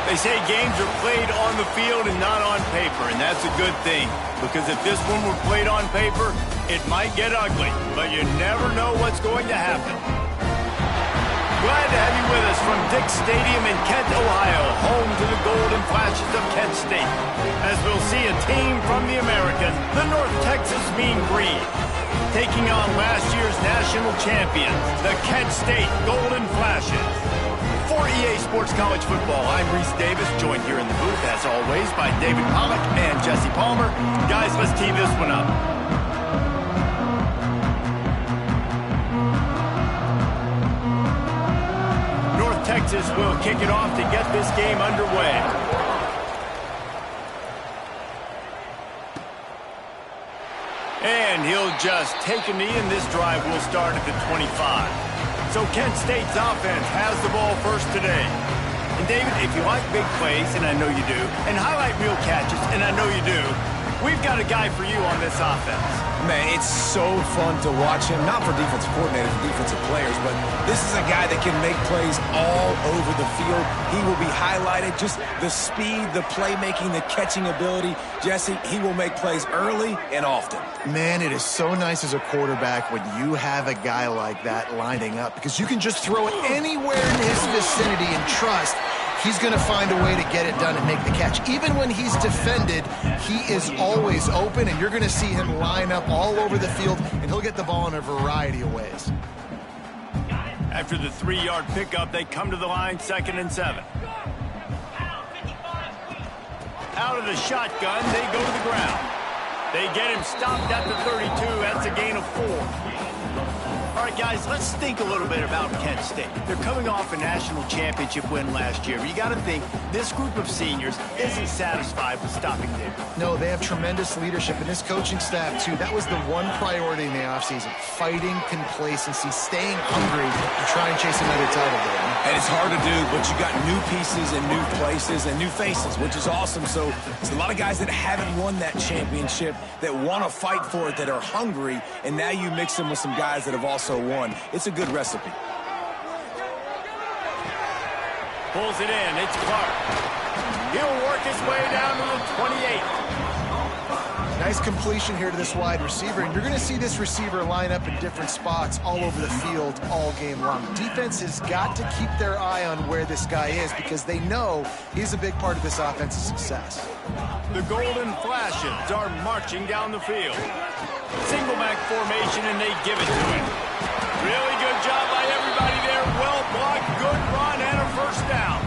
They say games are played on the field and not on paper, and that's a good thing. Because if this one were played on paper, it might get ugly. But you never know what's going to happen. Glad to have you with us from Dick's Stadium in Kent, Ohio, home to the Golden Flashes of Kent State. As we'll see a team from the American, the North Texas Mean Green, taking on last year's national champions, the Kent State Golden Flashes. For EA Sports College Football, I'm Reese Davis, joined here in the booth, as always, by David Pollack and Jesse Palmer. Guys, let's tee this one up. North Texas will kick it off to get this game underway. And he'll just take a knee, and this drive will start at the 25. So Kent State's offense has the ball first today. And David, if you like big plays, and I know you do, and highlight reel catches, and I know you do, we've got a guy for you on this offense. Man, it's so fun to watch him, not for defensive coordinators and defensive players, but this is a guy that can make plays all over the field. He will be highlighted, just the speed, the playmaking, the catching ability. Jesse, he will make plays early and often. Man, it is so nice as a quarterback when you have a guy like that lining up, because you can just throw it anywhere in his vicinity and trust he's going to find a way to get it done and make the catch. Even when he's defended, he is always open, and you're going to see him line up all over the field, and he'll get the ball in a variety of ways. After the 3-yard pickup, they come to the line, 2nd and 7. Out of the shotgun, they go to the ground. They get him stopped at the 32. That's a gain of 4. All right, guys, let's think a little bit about Kent State. They're coming off a national championship win last year. You got to think this group of seniors isn't satisfied with stopping there. No, they have tremendous leadership, and this coaching staff, too. That was the one priority in the offseason, fighting complacency, staying hungry to try and chase another title there. And it's hard to do, but you got new pieces and new places and new faces, which is awesome. So there's a lot of guys that haven't won that championship that want to fight for it, that are hungry, and now you mix them with some guys that have also won. It's a good recipe. Pulls it in. It's Clark. He'll work his way down to the 28. Nice completion here to this wide receiver, and you're going to see this receiver line up in different spots all over the field all game long. Defense has got to keep their eye on where this guy is, because they know he's a big part of this offense's success. The Golden Flashes are marching down the field. Single back formation, and they give it to him. Really good job by everybody there. Well blocked, good run, and a first down.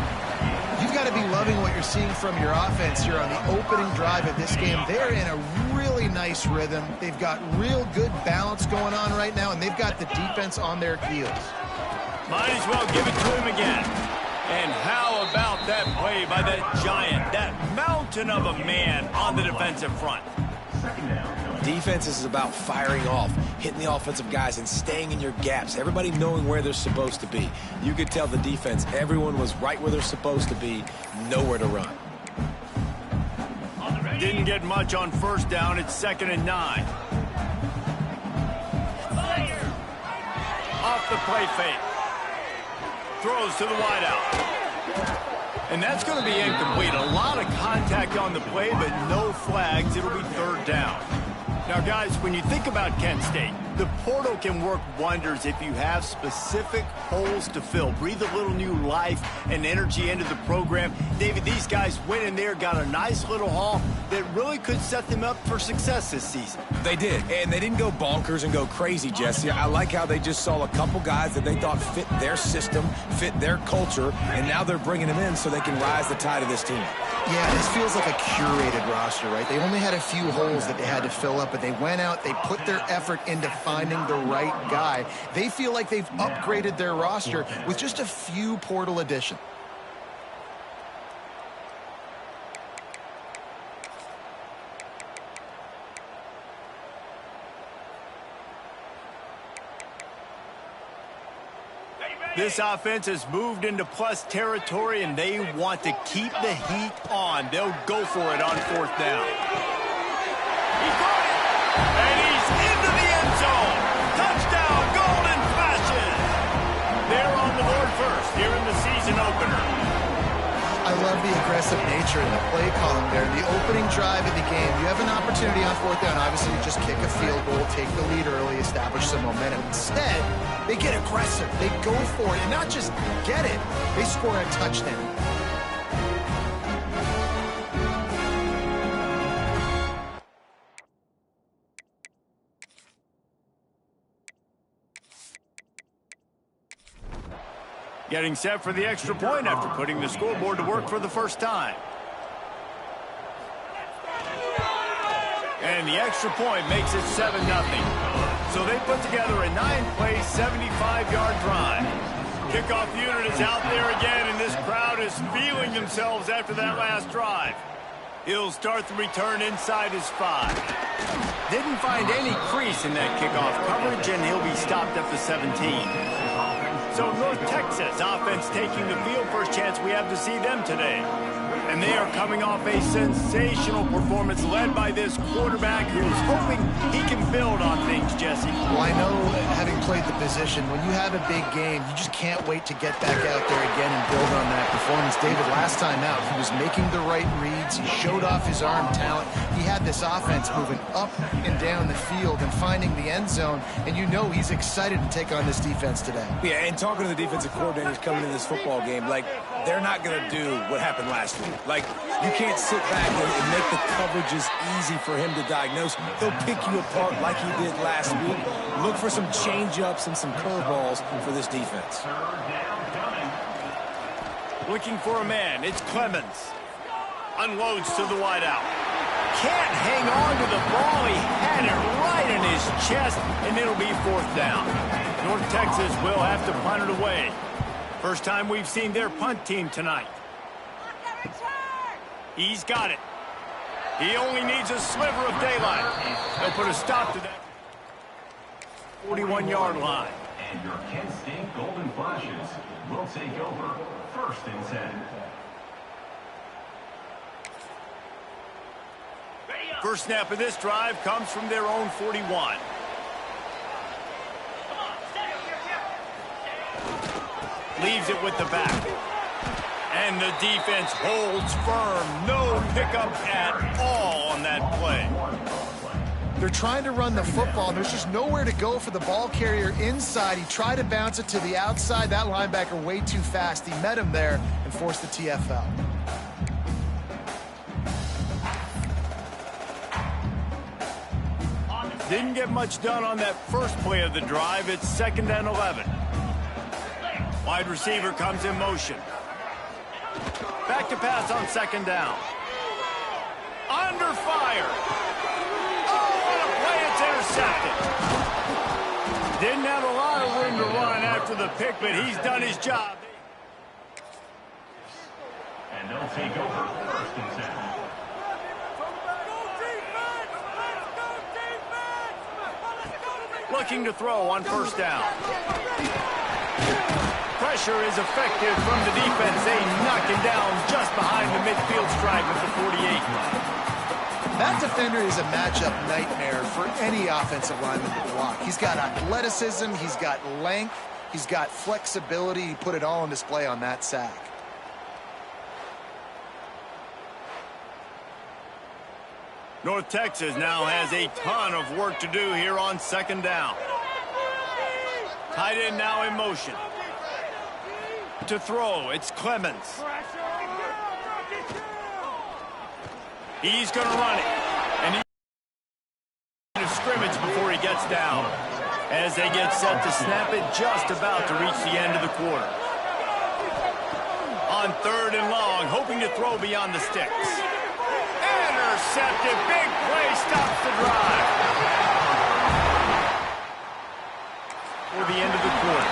You've got to be loving what you're seeing from your offense here on the opening drive of this game. They're in a really nice rhythm. They've got real good balance going on right now, and they've got the defense on their heels. Might as well give it to him again. And how about that play by that giant, that mountain of a man on the defensive front? Defense is about firing off, hitting the offensive guys, and staying in your gaps. Everybody knowing where they're supposed to be. You could tell the defense, everyone was right where they're supposed to be, nowhere to run. Didn't get much on first down. It's 2nd and 9. Off the play fake. Throws to the wideout. And that's going to be incomplete. A lot of contact on the play, but no flags. It'll be 3rd down. Now, guys, when you think about Kent State, the portal can work wonders if you have specific holes to fill. Breathe a little new life and energy into the program. David, these guys went in there, got a nice little haul that really could set them up for success this season. They did, and they didn't go bonkers and go crazy, Jesse. I like how they just saw a couple guys that they thought fit their system, fit their culture, and now they're bringing them in so they can rise the tide of this team. Yeah, this feels like a curated roster, right? They only had a few holes that they had to fill up, but they went out, they put their effort into finding the right guy. They feel like they've upgraded their roster with just a few portal additions. This offense has moved into plus territory, and they want to keep the heat on. They'll go for it on 4th down. He caught it, and he's into the end zone. Touchdown, Golden Flashes. They're on the board first here in the season opener. I love the aggressive nature in the play calling there. The opening drive of the game, you have an opportunity on fourth down. Obviously, you just kick a field goal, take the lead early, establish some momentum. Instead, they get aggressive. They go for it, and not just get it, they score a touchdown. Getting set for the extra point after putting the scoreboard to work for the first time. And the extra point makes it 7-0. So they put together a 9-play, 75-yard drive. Kickoff unit is out there again, and this crowd is feeling themselves after that last drive. He'll start the return inside his 5. Didn't find any crease in that kickoff coverage, and he'll be stopped at the 17. So North Texas offense taking the field. First chance we have to see them today. And they are coming off a sensational performance led by this quarterback who's hoping he can build on things, Jesse. Well, I know, having played the position, when you have a big game, you just can't wait to get back out there again and build on that performance. David, last time out, he was making the right reads. He showed off his arm talent. He had this offense moving up and down the field and finding the end zone. And you know he's excited to take on this defense today. Yeah, and talking to the defensive coordinators coming in this football game, like, they're not going to do what happened last week. Like, you can't sit back and make the coverages easy for him to diagnose. He'll pick you apart like he did last week. Look for some change-ups and some curveballs for this defense. Looking for a man. It's Clemens. Unloads to the wideout. Can't hang on to the ball. He had it right in his chest, and it'll be fourth down. North Texas will have to punt it away. First time we've seen their punt team tonight. He's got it. He only needs a sliver of daylight. They'll put a stop to that 41-yard line. And your Kent State Golden Flashes will take over 1st and 10. First snap of this drive comes from their own 41. Leaves it with the back. And the defense holds firm. No pickup at all on that play. They're trying to run the football, and there's just nowhere to go for the ball carrier inside. He tried to bounce it to the outside. That linebacker way too fast. He met him there and forced the TFL. Didn't get much done on that first play of the drive. It's 2nd and 11. Wide receiver comes in motion. Back to pass on 2nd down. Under fire. Oh, what a play. It's intercepted. Didn't have a lot of room to run after the pick, but he's done his job. And they'll take over 1st and 10. Looking to throw on 1st down. Pressure is effective from the defense. They knock him down just behind the midfield stripe at the 48. That defender is a matchup nightmare for any offensive lineman to block. He's got athleticism, he's got length, he's got flexibility. He put it all on display on that sack. North Texas now has a ton of work to do here on 2nd down. Tight end now in motion. To throw, it's Clemens. He's going to run it. And he's in a scrimmage before he gets down. As they get set to snap it, just about to reach the end of the quarter. On 3rd and long, hoping to throw beyond the sticks. Intercepted. Big play stops the drive. For the end of the quarter.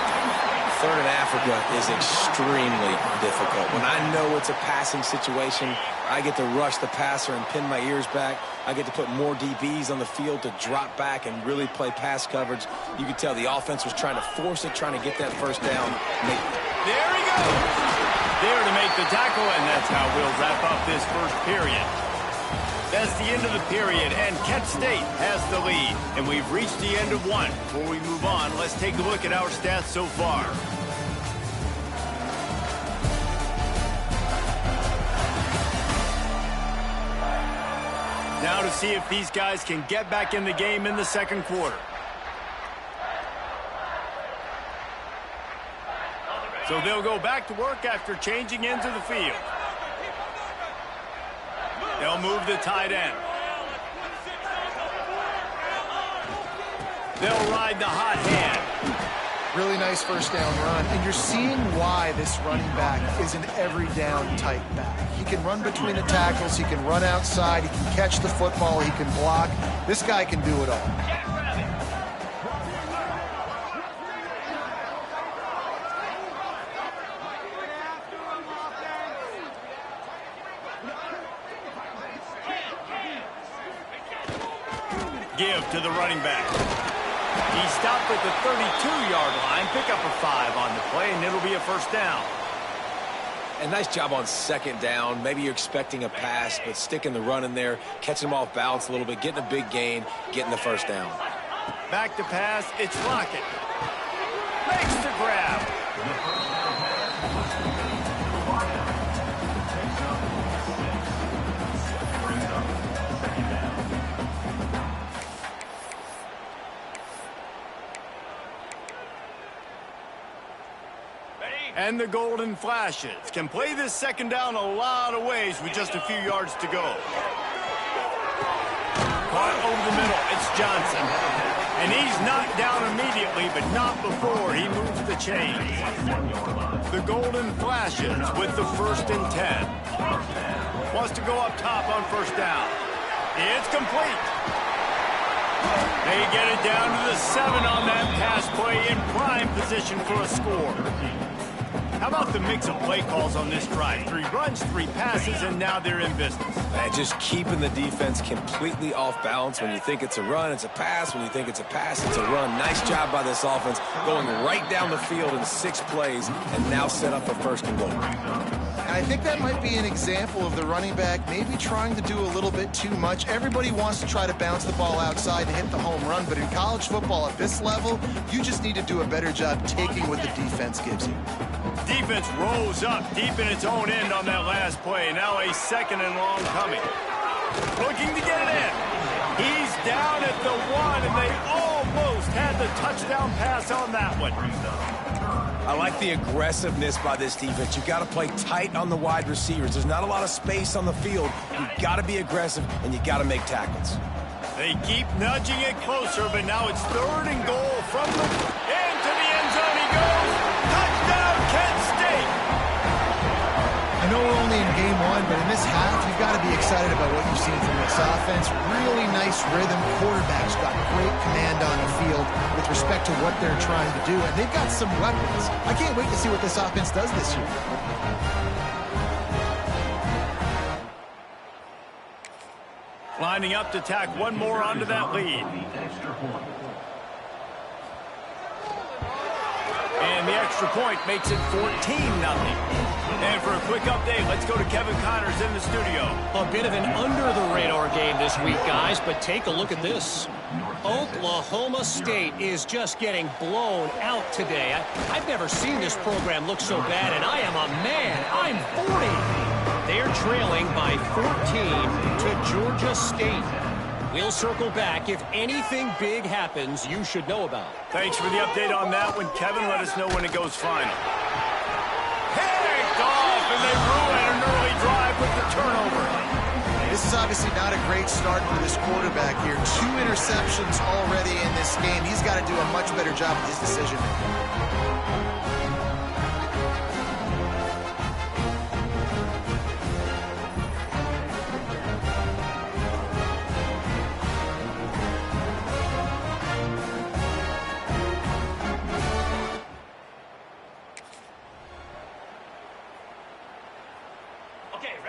3rd and Africa is extremely difficult. When I know it's a passing situation, I get to rush the passer and pin my ears back. I get to put more DBs on the field to drop back and really play pass coverage. You could tell the offense was trying to force it, trying to get that 1st down. There he goes. There to make the tackle, and that's how we'll wrap up this first period. That's the end of the period, and Kent State has the lead. And we've reached the end of one. Before we move on, let's take a look at our stats so far. Now to see if these guys can get back in the game in the second quarter. So they'll go back to work after changing into the field. They'll move the tight end. They'll ride the hot hand. Really nice first down run. And you're seeing why this running back is an every down type back. He can run between the tackles. He can run outside. He can catch the football. He can block. This guy can do it all. Give to the running back. He stopped at the 32-yard line. Pick up a 5 on the play, and it'll be a first down. And nice job on second down. Maybe you're expecting a pass, but sticking the run in there, catching him off balance a little bit, getting a big gain, getting the first down. Back to pass. It's Lockett. Makes the grab. And the Golden Flashes can play this second down a lot of ways with just a few yards to go. Caught over the middle. It's Johnson. And he's knocked down immediately, but not before he moves the chains. The Golden Flashes with the 1st and 10. Wants to go up top on first down. It's complete. They get it down to the 7 on that pass play in prime position for a score. How about the mix of play calls on this drive? 3 runs, 3 passes, and now they're in business. And just keeping the defense completely off balance. When you think it's a run, it's a pass. When you think it's a pass, it's a run. Nice job by this offense, going right down the field in 6 plays, and now set up a 1st and goal. And I think that might be an example of the running back maybe trying to do a little bit too much. Everybody wants to try to bounce the ball outside and hit the home run, but in college football at this level, you just need to do a better job taking what the defense gives you. Defense rose up deep in its own end on that last play. Now a 2nd and long coming. Looking to get it in. He's down at the 1, and they almost had the touchdown pass on that one. I like the aggressiveness by this defense. You got to play tight on the wide receivers. There's not a lot of space on the field. You got to be aggressive, and you got to make tackles. They keep nudging it closer, but now it's 3rd and goal from the into the end zone. He goes. Touchdown, Kent State. I know we're only in game 1, but in this half, you've got to be excited about what you've seen from this offense. Really nice rhythm. Quarterback's got great command on the field with respect to what they're trying to do, and they've got some weapons. I can't wait to see what this offense does this year. Lining up to tack one more onto that lead. And the extra point makes it 14-0. And for a quick update, let's go to Kevin Connors in the studio. A bit of an under-the-radar game this week, guys, but take a look at this. Oklahoma State is just getting blown out today. I've never seen this program look so bad, and I am a man. I'm 40. They're trailing by 14 to Georgia State. We'll circle back. If anything big happens, you should know about. Thanks for the update on that one, Kevin. Let us know when it goes final. Picked off, and they ruin an early drive with the turnover. This is obviously not a great start for this quarterback here. 2 interceptions already in this game. He's got to do a much better job with his decision-making.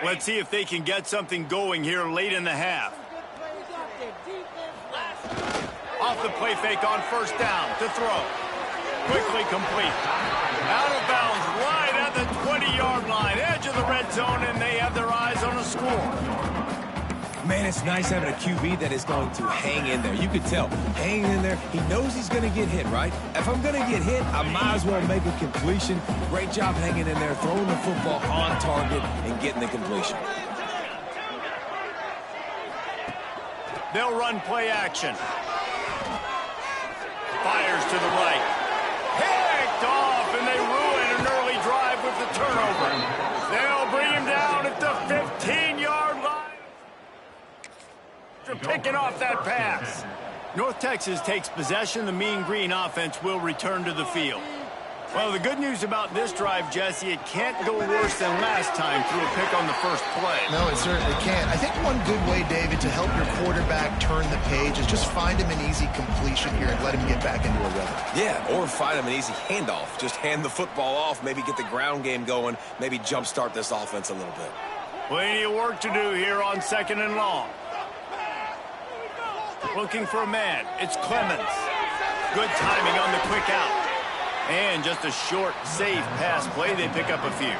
Let's see if they can get something going here late in the half. Off the play fake on first down to throw. Quickly complete. Out of bounds right at the 20-yard line. Edge of the red zone, and they have their eyes on a score. Man, it's nice having a QB that is going to hang in there. You could tell, hanging in there, he knows he's going to get hit, right? If I'm going to get hit, I might as well make a completion. Great job hanging in there, throwing the football on target, and getting the completion. They'll run play action. Fires to the right. Picked off, and they ruin an early drive with the turnover. They'll bring him down at the 15-yard line. After picking off that pass. North Texas takes possession. The Mean Green offense will return to the field. Well, the good news about this drive, Jesse, it can't go worse than last time through a pick on the first play. No, it certainly can't. I think one good way, David, to help your quarterback turn the page is just find him an easy completion here and let him get back into a rhythm. Yeah, or find him an easy handoff. Just hand the football off, maybe get the ground game going, maybe jumpstart this offense a little bit. Plenty of work to do here on 2nd and long. Looking for a man. It's Clemens. Good timing on the quick out. And just a short, safe pass play. They pick up a few.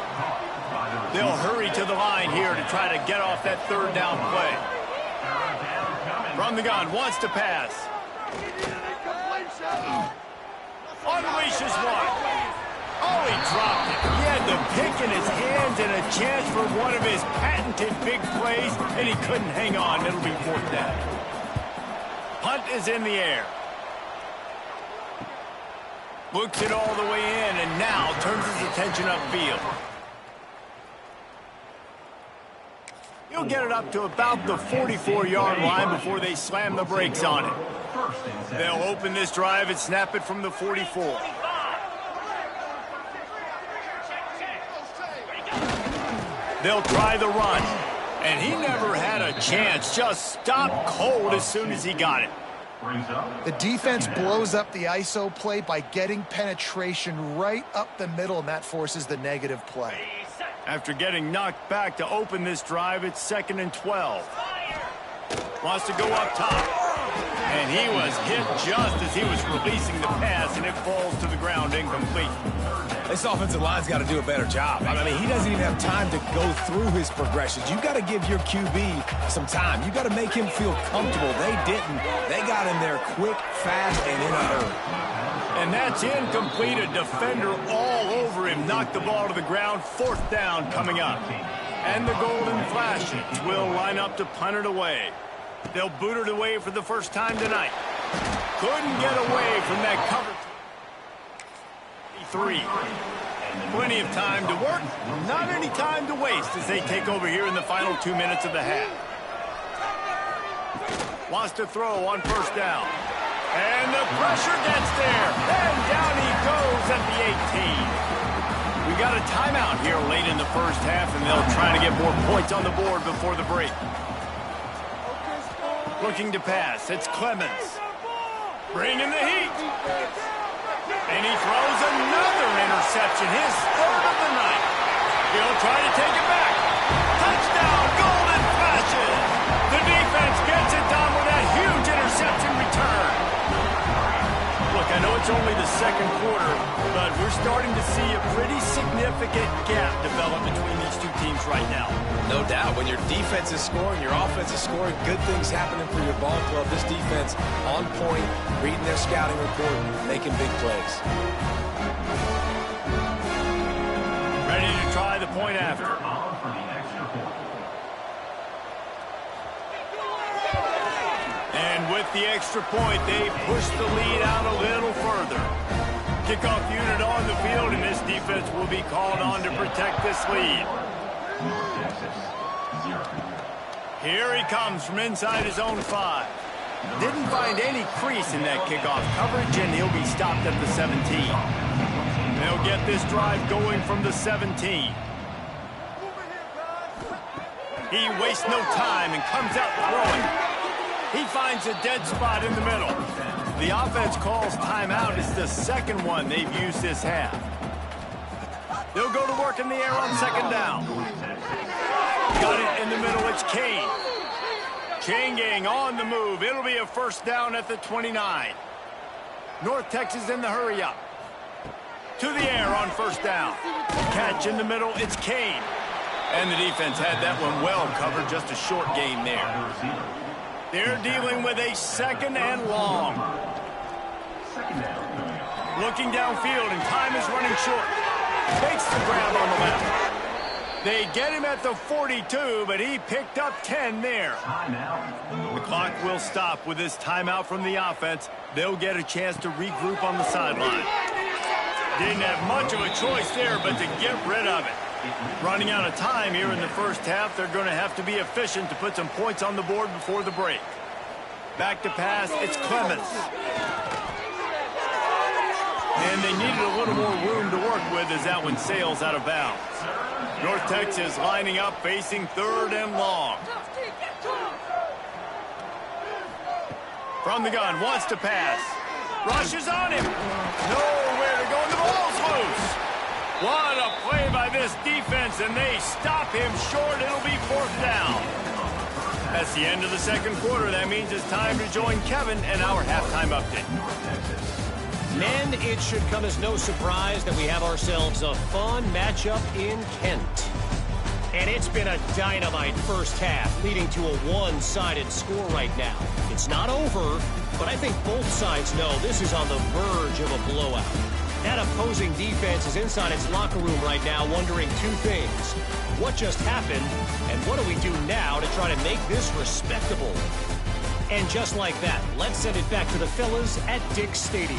They'll hurry to the line here to try to get off that 3rd down play. From the gun, wants to pass. Unleashes one. Oh, he dropped it. He had the pick in his hands and a chance for one of his patented big plays, and he couldn't hang on. It'll be 4th down. Punt is in the air. Looks it all the way in, and now turns his attention upfield. He'll get it up to about the 44-yard line before they slam the brakes on it. They'll open this drive and snap it from the 44. They'll try the run, and he never had a chance. Just stopped cold as soon as he got it. The defense blows up the ISO play by getting penetration right up the middle, and that forces the negative play. After getting knocked back to open this drive, it's 2nd and 12. Wants to go up top. And he was hit just as he was releasing the pass, and it falls to the ground incomplete. This offensive line's got to do a better job. I mean, he doesn't even have time to go through his progressions. You've got to give your QB some time. You've got to make him feel comfortable. They didn't. They got him there quick, fast, and in a hurry. And that's incomplete. A defender all over him. Knocked the ball to the ground. 4th down coming up. And the Golden Flashes will line up to punt it away. They'll boot it away for the first time tonight. Couldn't get away from that cover. 3. Plenty of time to work, not any time to waste as they take over here in the final 2 minutes of the half. Wants to throw on 1st down. And the pressure gets there. And down he goes at the 18. We got a timeout here late in the first half, and they'll try to get more points on the board before the break. Looking to pass. It's Clemens. Bringing the heat. And he throws another interception. His 3rd of the night. He'll try to take it back. Touchdown, Golden Flashes. The defense gets it done with that huge interception return. Look, I know it's only the 2nd quarter, but we're starting to see a pretty significant gap develop between these two teams right now. No doubt. When your defense is scoring, your offense is scoring, good things happening for your ball club. This defense on point, reading their scouting report, making big plays. Ready to try the point after. And with the extra point, they push the lead out a little further. Kickoff unit on the field, and this defense will be called on to protect this lead. Here he comes from inside his own 5. Didn't find any crease in that kickoff coverage, and he'll be stopped at the 17. They'll get this drive going from the 17. He wastes no time and comes out throwing. He finds a dead spot in the middle. The offense calls timeout. It's the 2nd one they've used this half. They'll go to work in the air on 2nd down. Got it in the middle. It's Kane. Chain gang on the move. It'll be a 1st down at the 29. North Texas in the hurry up. To the air on 1st down. Catch in the middle. It's Kane. And the defense had that one well covered. Just a short gain there. They're dealing with a 2nd and long. Looking downfield, and time is running short. Takes the grab on the left. They get him at the 42, but he picked up 10 there. The clock will stop with this timeout from the offense. They'll get a chance to regroup on the sideline. Didn't have much of a choice there, but to get rid of it. Running out of time here in the first half, they're going to have to be efficient to put some points on the board before the break. Back to pass, it's Clemens. And they needed a little more room to work with as that one sails out of bounds. North Texas lining up, facing 3rd and long. From the gun, wants to pass. Rushes on him. Nowhere to go, and the ball's loose. What a play by this defense, and they stop him short. It'll be 4th down. That's the end of the second quarter. That means it's time to join Kevin and our halftime update. Men, it should come as no surprise that we have ourselves a fun matchup in Kent. And it's been a dynamite first half, leading to a one-sided score right now. It's not over, but I think both sides know this is on the verge of a blowout. That opposing defense is inside its locker room right now wondering 2 things. What just happened, and what do we do now to try to make this respectable? And just like that, let's send it back to the fellas at Dick's Stadium.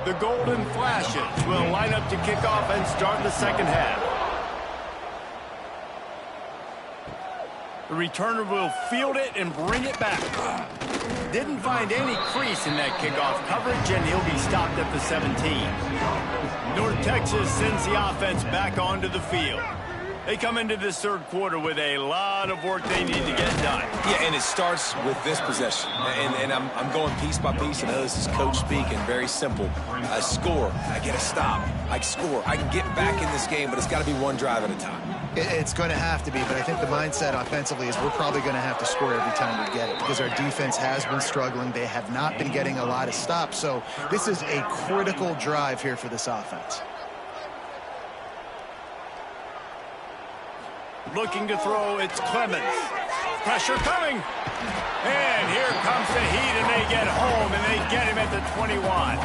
The Golden Flashes will line up to kick off and start the second half. The returner will field it and bring it back. Didn't find any crease in that kickoff coverage, and he'll be stopped at the 17. North Texas sends the offense back onto the field. They come into this third quarter with a lot of work they need to get done. Yeah, and it starts with this possession. And I'm going piece by piece. I know this is coach speak and very simple. I score. I get a stop. I score. I can get back in this game, but it's got to be one drive at a time. It's going to have to be, but I think the mindset offensively is we're probably going to have to score every time we get it because our defense has been struggling. They have not been getting a lot of stops. So this is a critical drive here for this offense. Looking to throw, it's Clemens. Pressure coming. And here comes the heat, and they get home, and they get him at the 21.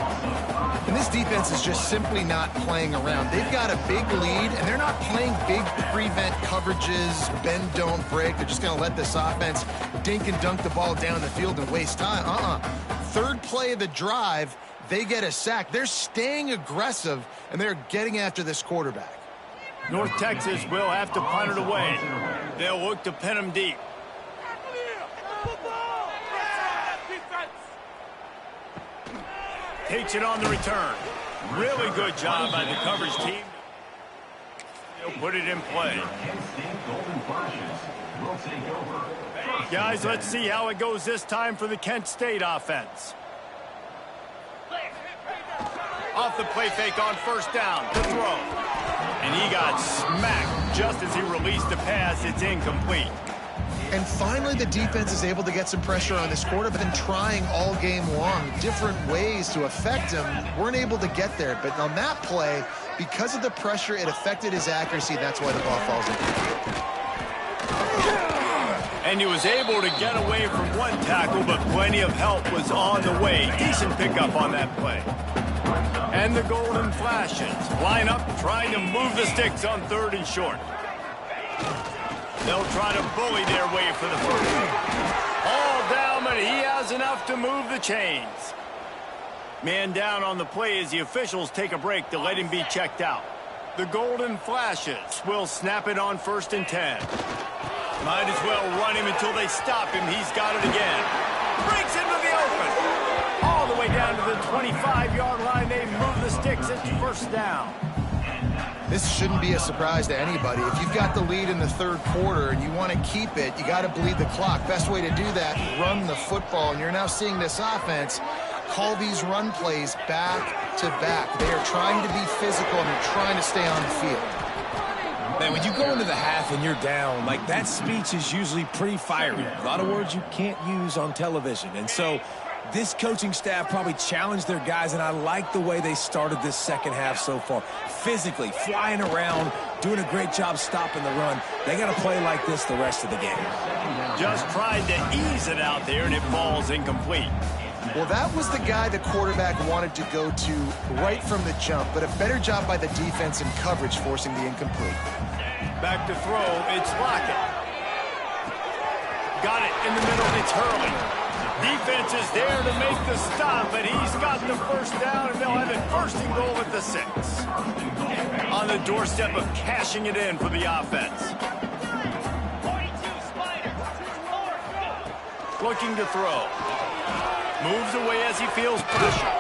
And this defense is just simply not playing around. They've got a big lead, and they're not playing big prevent coverages, bend, don't break. They're just going to let this offense dink and dunk the ball down the field and waste time. Third play of the drive, they get a sack. They're staying aggressive, and they're getting after this quarterback. North Texas will have to punt it away. They'll look to pin him deep. Takes it on the return. Really good job by the coverage team. They'll put it in play. Guys, let's see how it goes this time for the Kent State offense. Off the play fake on first down to throw. And he got smacked just as he released the pass. It's incomplete. And finally, the defense is able to get some pressure on this quarterback. Been trying all game long different ways to affect him. Weren't able to get there. But on that play, because of the pressure, it affected his accuracy. That's why the ball falls in. And he was able to get away from one tackle, but plenty of help was on the way. Decent pickup on that play. And the Golden Flashes line up trying to move the sticks on 3rd and short. They'll try to bully their way for the first. All down, but he has enough to move the chains. Man down on the play as the officials take a break to let him be checked out. The Golden Flashes will snap it on 1st and 10. Might as well run him until they stop him. He's got it again. Breaks into the open. All the way down to the 25-yard line. They move the sticks. It's 1st down. This shouldn't be a surprise to anybody. If you've got the lead in the third quarter and you want to keep it, you got to bleed the clock. Best way to do that, run the football. And you're now seeing this offense call these run plays back to back. They are trying to be physical and they're trying to stay on the field. Man, when you go into the half and you're down, like that speech is usually pretty fiery. A lot of words you can't use on television. And so This coaching staff probably challenged their guys, and I like the way they started this second half so far. Physically, flying around, doing a great job stopping the run. They got to play like this the rest of the game. Just tried to ease it out there, and it falls incomplete. Well, that was the guy the quarterback wanted to go to right from the jump, but a better job by the defense in coverage forcing the incomplete. Back to throw, it's Lockett. Got it in the middle, it's Hurley. Defense is there to make the stop, but he's got the first down, and they'll have it first and goal at the 6. On the doorstep of cashing it in for the offense. Looking to throw. Moves away as he feels pressure.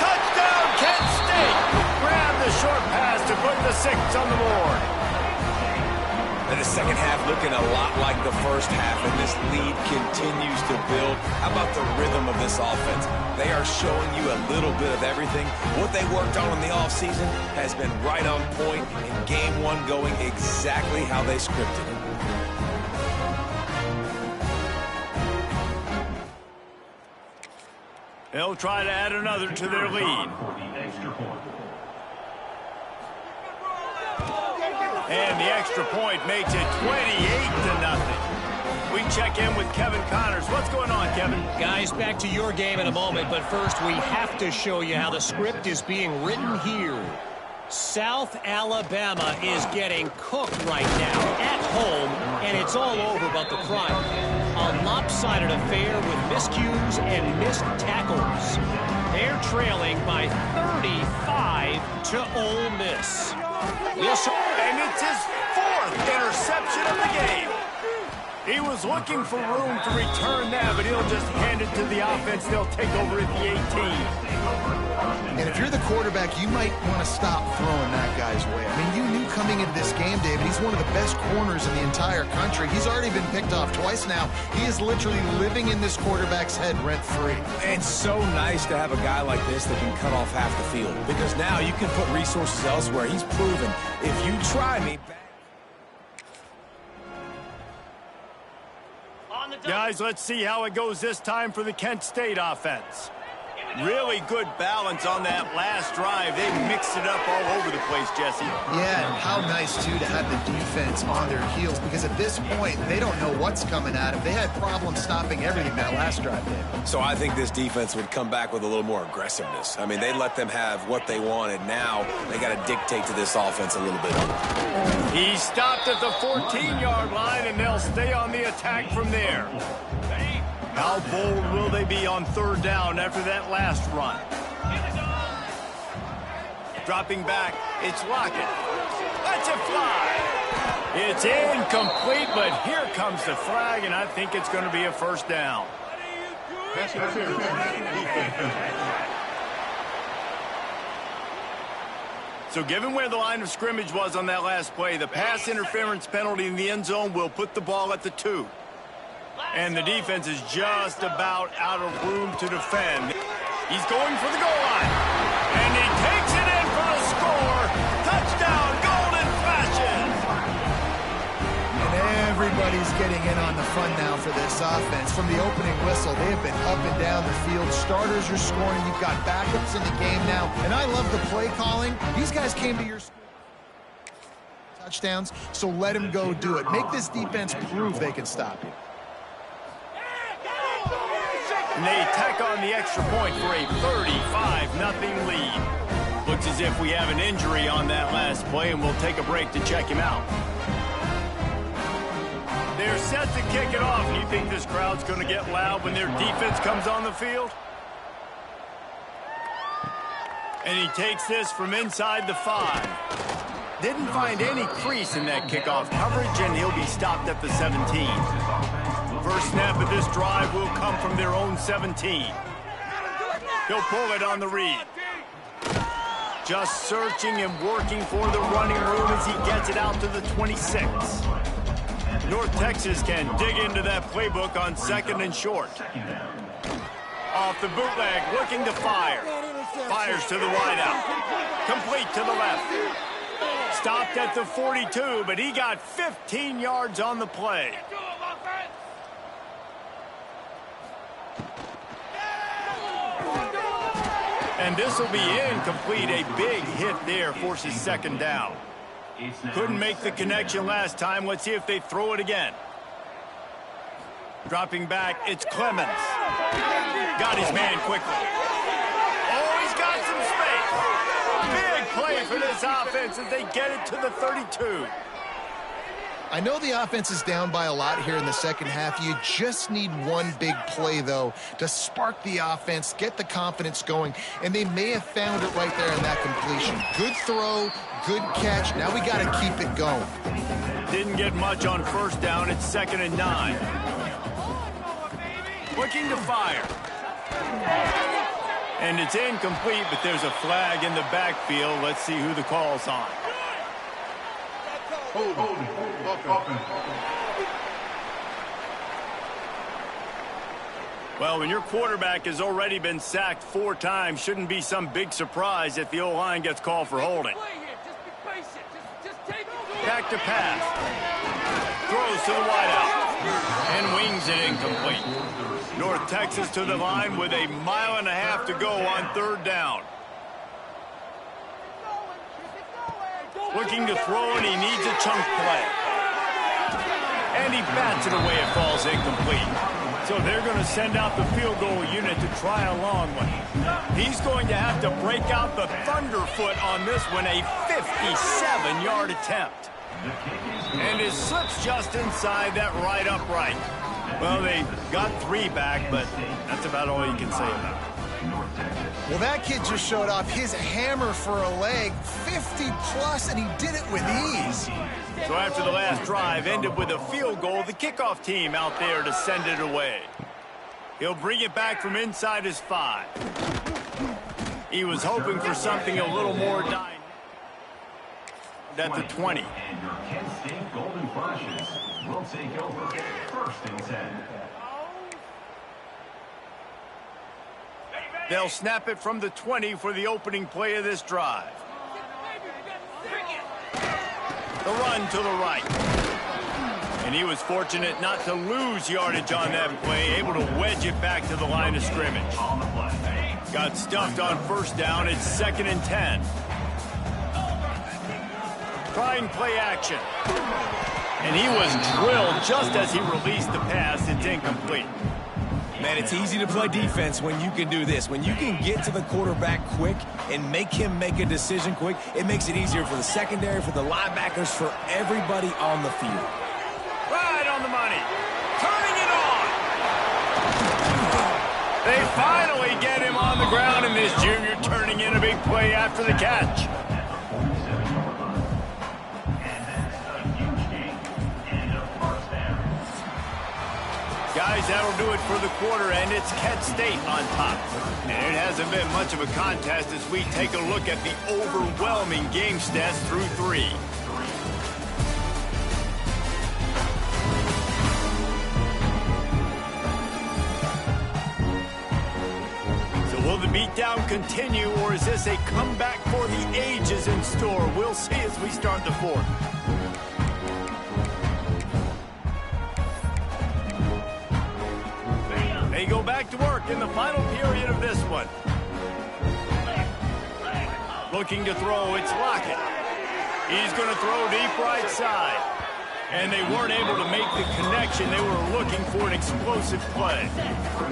Touchdown, Kent State! Grab the short pass to put the 6 on the board. And the second half looking a lot like the first half, and this lead continues to build. How about the rhythm of this offense? They are showing you a little bit of everything. What they worked on in the offseason has been right on point, and game one going exactly how they scripted it. They'll try to add another to their lead. And the extra point makes it 28-0. We check in with Kevin Connors. What's going on, Kevin? Guys, back to your game in a moment, but first we have to show you how the script is being written here. South Alabama is getting cooked right now at home, and it's all over but the crime. A lopsided affair with miscues and missed tackles. They're trailing by 35 to Ole Miss. And it's his 4th interception of the game. He was looking for room to return that, but he'll just hand it to the offense. They'll take over at the 18. And if you're the quarterback, you might want to stop throwing that guy's way. I mean, you knew coming into this game, David, he's one of the best corners in the entire country. He's already been picked off twice now. He is literally living in this quarterback's head rent-free. And so nice to have a guy like this that can cut off half the field, because now you can put resources elsewhere. He's proven, if you try me... Guys, let's see how it goes this time for the Kent State offense. Really good balance on that last drive. They mixed it up all over the place, Jesse. Yeah, and how nice, too, to have the defense on their heels, because at this point, they don't know what's coming at them. They had problems stopping everything that last drive did. So I think this defense would come back with a little more aggressiveness. I mean, they let them have what they wanted. Now they got to dictate to this offense a little bit. He stopped at the 14-yard line, and they'll stay on the attack from there. How bold will they be on 3rd down after that last run? Dropping back, it's Lockett. Let's it fly. It's incomplete, but here comes the flag, and I think it's going to be a 1st down. So given where the line of scrimmage was on that last play, the pass interference penalty in the end zone will put the ball at the 2. And the defense is just about out of room to defend. He's going for the goal line. And he takes it in for the score. Touchdown, Golden Flashes. And everybody's getting in on the fun now for this offense. From the opening whistle, they have been up and down the field. Starters are scoring. You've got backups in the game now. And I love the play calling. These guys came to your touchdowns, so let them go do it. Make this defense prove they can stop you. And they tack on the extra point for a 35-0 lead. Looks as if we have an injury on that last play, and we'll take a break to check him out. They're set to kick it off. Do you think this crowd's going to get loud when their defense comes on the field? And he takes this from inside the 5. Didn't find any crease in that kickoff coverage, and he'll be stopped at the 17. First snap of this drive will come from their own 17. He'll pull it on the read. Just searching and working for the running room as he gets it out to the 26. North Texas can dig into that playbook on 2nd and short. Off the bootleg, looking to fire. Fires to the wideout. Complete to the left. Stopped at the 42, but he got 15 yards on the play. And this will be incomplete. A big hit there forces second down. Couldn't make the connection last time. Let's see if they throw it again. Dropping back, it's Clemens. Got his man quickly. Oh, he's got some space. Big play for this offense as they get it to the 32. I know the offense is down by a lot here in the second half. You just need one big play, though, to spark the offense, get the confidence going, and they may have found it right there in that completion. Good throw, good catch. Now we got to keep it going. Didn't get much on first down. It's 2nd and 9. Looking to fire. And it's incomplete, but there's a flag in the backfield. Let's see who the call's on. Well, when your quarterback has already been sacked 4 times, shouldn't be some big surprise if the O-line gets called for holding. Back to pass. Throws to the wideout. And wings it incomplete. North Texas to the line with 1.5 miles to go on 3rd down. Looking to throw, and he needs a chunk play. And he bats it away. It falls incomplete. So they're going to send out the field goal unit to try a long one. He's going to have to break out the thunderfoot on this one, a 57-yard attempt. And it slips just inside that right upright. Well, they got 3 back, but that's about all you can say about it. Well, that kid just showed off his hammer for a leg, 50-plus, and he did it with ease. So after the last drive ended with a field goal, the kickoff team out there to send it away. He'll bring it back from inside his 5. He was hoping for something a little more dynamic. At the 20. And your Kent State Golden Flashes will take over 1st and 10. They'll snap it from the 20 for the opening play of this drive. The run to the right. And he was fortunate not to lose yardage on that play, able to wedge it back to the line of scrimmage. Got stuffed on 1st down. It's 2nd and 10. Trying play action. And he was drilled just as he released the pass. It's incomplete. Man, it's easy to play defense when you can do this. When you can get to the quarterback quick and make him make a decision quick, it makes it easier for the secondary, for the linebackers, for everybody on the field. Right on the money. Turning it on. They finally get him on the ground, and this junior turning in a big play after the catch. Guys, that'll do it for the quarter, and it's Kent State on top. And it hasn't been much of a contest as we take a look at the overwhelming game stats through 3. So will the beatdown continue, or is this a comeback for the ages in store? We'll see as we start the 4th. They go back to work in the final period of this one. Looking to throw, it's Lockett. He's going to throw deep right side. And they weren't able to make the connection. They were looking for an explosive play.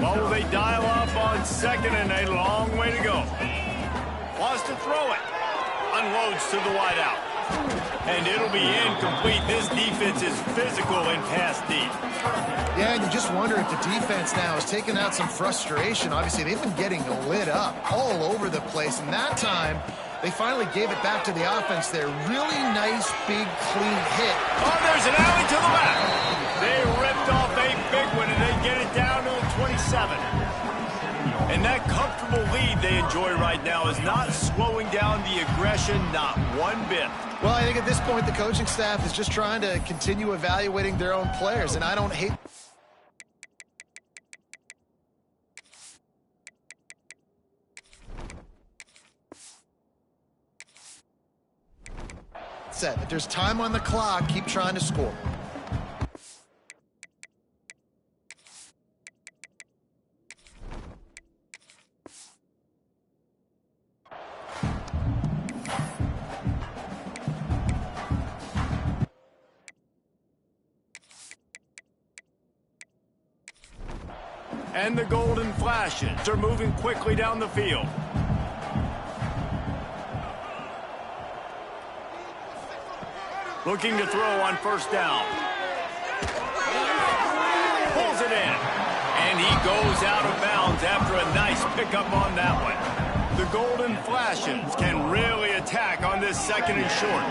Well, will they dial up on 2nd and a long way to go? Wants to throw it. Unloads to the wideout. And it'll be incomplete. This defense is physical and pass deep. Yeah, and you just wonder if the defense now is taking out some frustration. Obviously, they've been getting lit up all over the place. And that time, they finally gave it back to the offense there. Really nice, big, clean hit. Oh, there's an alley to the left. They ripped off a big one, and they get it down to the 27. And that comfortable lead they enjoy right now is not slowing down the aggression, not one bit. Well, I think at this point, the coaching staff is just trying to continue evaluating their own players, and I don't hate... Set. If there's time on the clock, keep trying to score. And the Golden Flashes are moving quickly down the field. Looking to throw on first down. Pulls it in. And he goes out of bounds after a nice pickup on that one. The Golden Flashes can really attack on this second and short.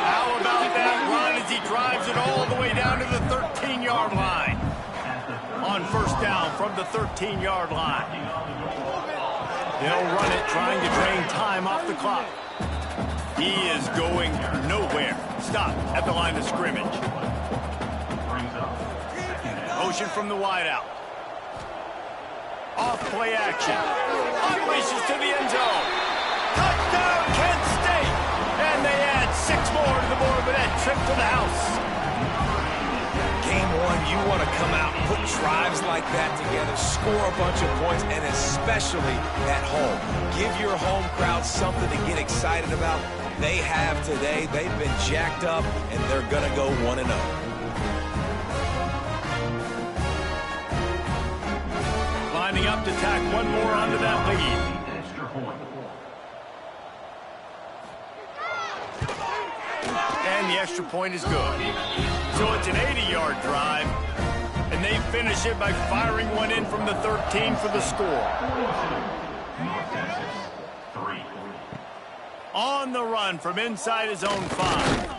How about that run as he drives it all the way down to the 13-yard line? On first down from the 13-yard line. They'll run it, trying to drain time off the clock. He is going nowhere. Stop at the line of scrimmage. Motion from the wideout. Off play action. Unleashes to the end zone. Touchdown, Kent State! And they add 6 more to the board with that trip to the house. Game one, you want to come out, put drives like that together, score a bunch of points, and especially at home. Give your home crowd something to get excited about. They have today. They've been jacked up, and they're going to go 1-0. Lining up to tack one more onto that lead. Extra point. And the extra point is good. So it's an 80-yard drive, and they finish it by firing one in from the 13 for the score. North Texas, 3. On the run from inside his own 5.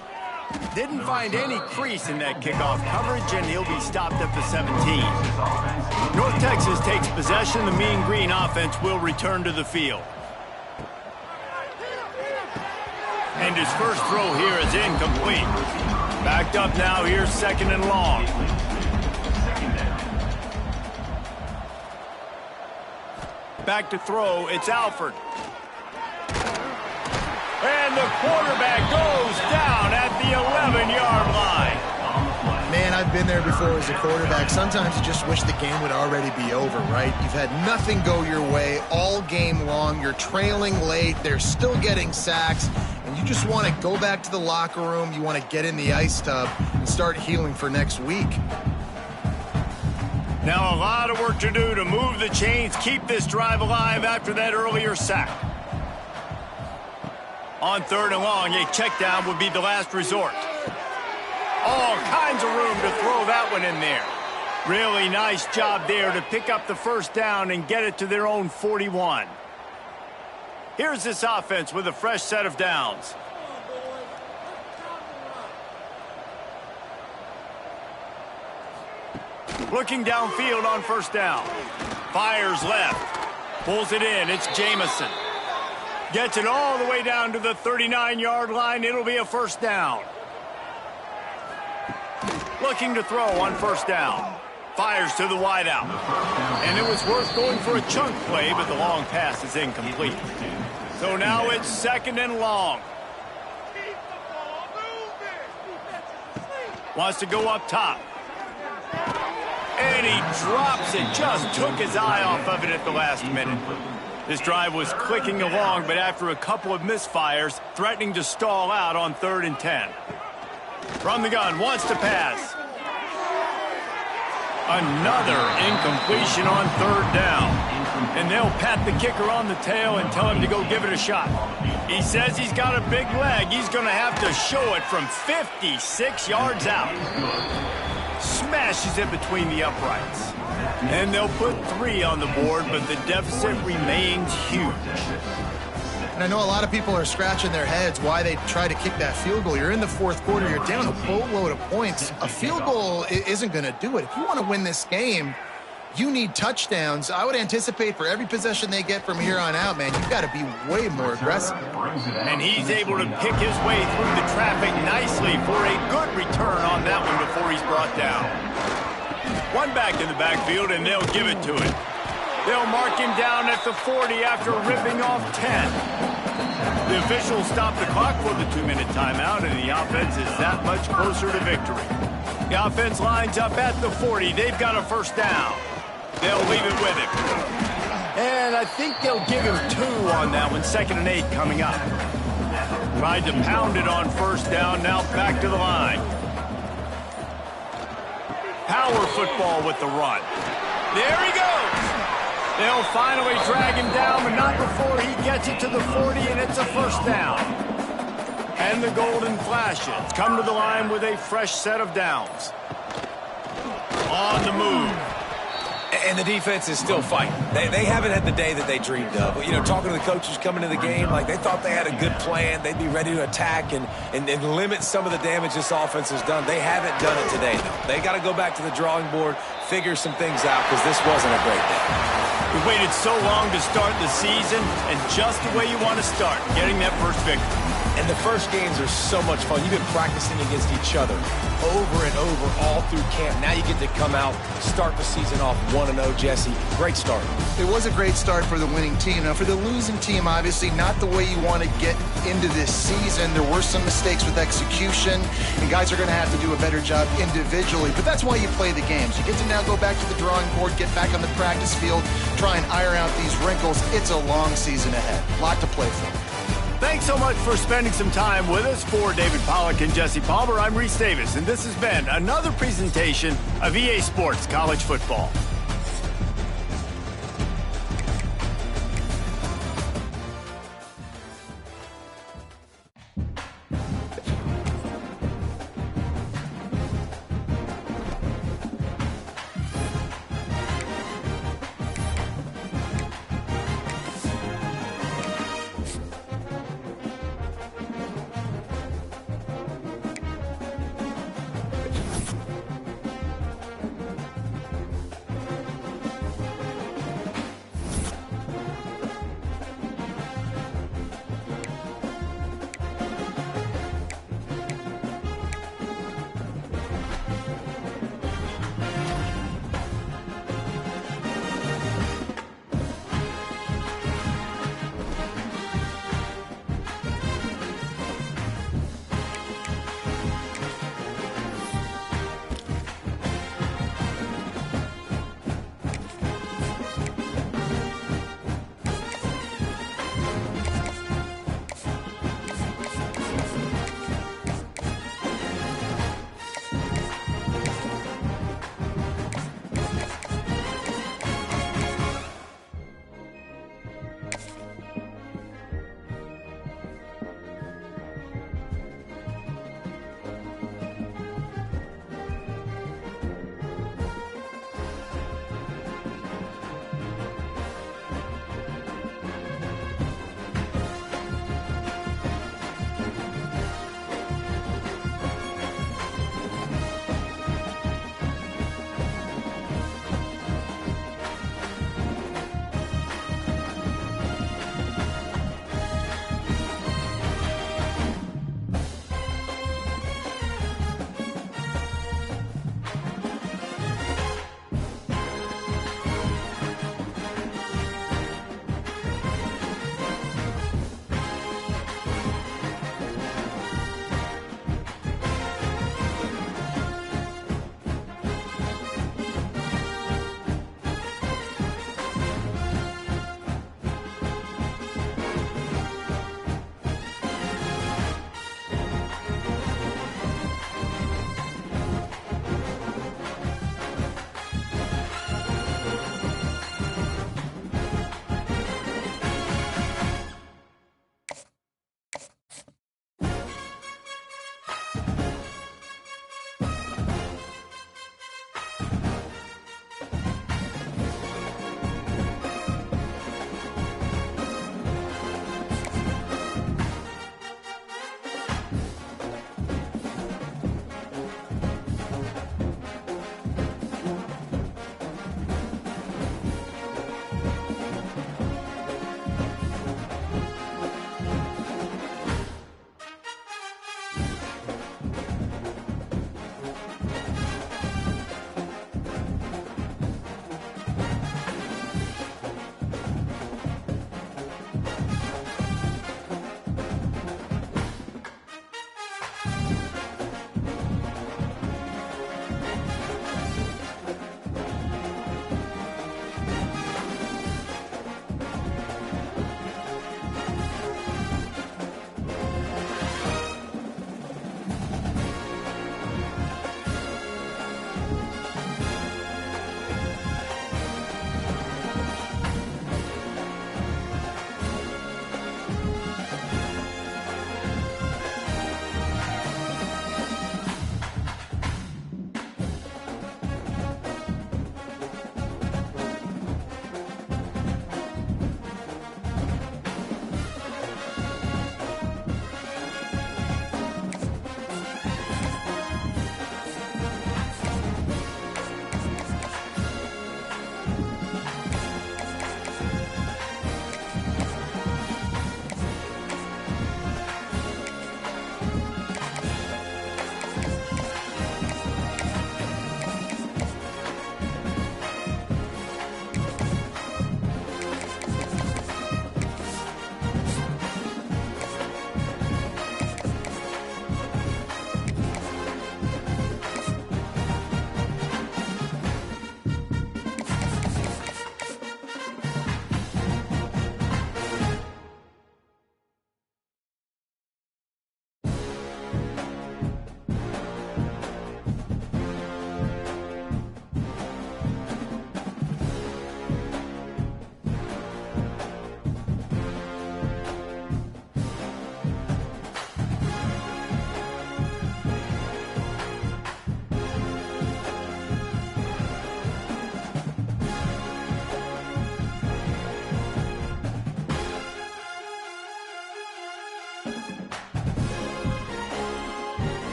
Didn't find any crease in that kickoff coverage, and he'll be stopped at the 17. North Texas takes possession. The Mean Green offense will return to the field. And his first throw here is incomplete. Backed up now, here's second and long. Back to throw, it's Alford. And the quarterback goes down at the 11-yard line. Man, I've been there before as a quarterback. Sometimes you just wish the game would already be over, right? You've had nothing go your way all game long. You're trailing late. They're still getting sacks. And you just want to go back to the locker room. You want to get in the ice tub and start healing for next week. Now a lot of work to do to move the chains, keep this drive alive after that earlier sack. On third and long, a check down would be the last resort. All kinds of room to throw that one in there. Really nice job there to pick up the first down and get it to their own 41. Here's this offense with a fresh set of downs. Looking downfield on first down. Fires left. Pulls it in. It's Jamison. Gets it all the way down to the 39-yard line. It'll be a first down. Looking to throw on first down. Fires to the wideout. And it was worth going for a chunk play, but the long pass is incomplete. So now it's second and long. Wants to go up top. And he drops it. Just took his eye off of it at the last minute. This drive was clicking along, but after a couple of misfires, threatening to stall out on 3rd and 10. From the gun, wants to pass. Another incompletion on 3rd down. And they'll pat the kicker on the tail and tell him to go give it a shot. He says he's got a big leg. He's going to have to show it from 56 yards out. Smashes it between the uprights. And they'll put 3 on the board, but the deficit remains huge. And I know a lot of people are scratching their heads why they try to kick that field goal. You're in the 4th quarter. You're down a boatload of points. A field goal isn't going to do it. If you want to win this game, you need touchdowns. I would anticipate for every possession they get from here on out, man, you've got to be way more aggressive. And he's able to pick his way through the traffic nicely for a good return on that one before he's brought down. One back in the backfield, and they'll give it to him. They'll mark him down at the 40 after ripping off 10. The officials stop the clock for the 2-minute timeout, and the offense is that much closer to victory. The offense lines up at the 40. They've got a first down. They'll leave it with him. And I think they'll give him 2 on that one. 2nd and 8 coming up. Tried to pound it on first down. Now back to the line. power football with the run. There he goes. They'll finally drag him down, but not before he gets it to the 40, and it's a first down. And the Golden Flashes come to the line with a fresh set of downs. On the move. And the defense is still fighting. They haven't had the day that they dreamed of. You know, talking to the coaches coming to the game, like they thought they had a good plan. They'd be ready to attack and limit some of the damage this offense has done. They haven't done it today, though. They got to go back to the drawing board, figure some things out, because this wasn't a great day. We waited so long to start the season, and just the way you want to start, getting that first victory. And the first games are so much fun. You've been practicing against each other over and over all through camp. Now you get to come out, start the season off 1-0, Jesse. Great start. It was a great start for the winning team. Now, for the losing team, obviously not the way you want to get into this season. There were some mistakes with execution, and guys are going to have to do a better job individually. But that's why you play the games. You get to now go back to the drawing board, get back on the practice field, try and iron out these wrinkles. It's a long season ahead. A lot to play for. Thanks so much for spending some time with us. For David Pollack and Jesse Palmer, I'm Reese Davis, and this has been another presentation of EA Sports College Football.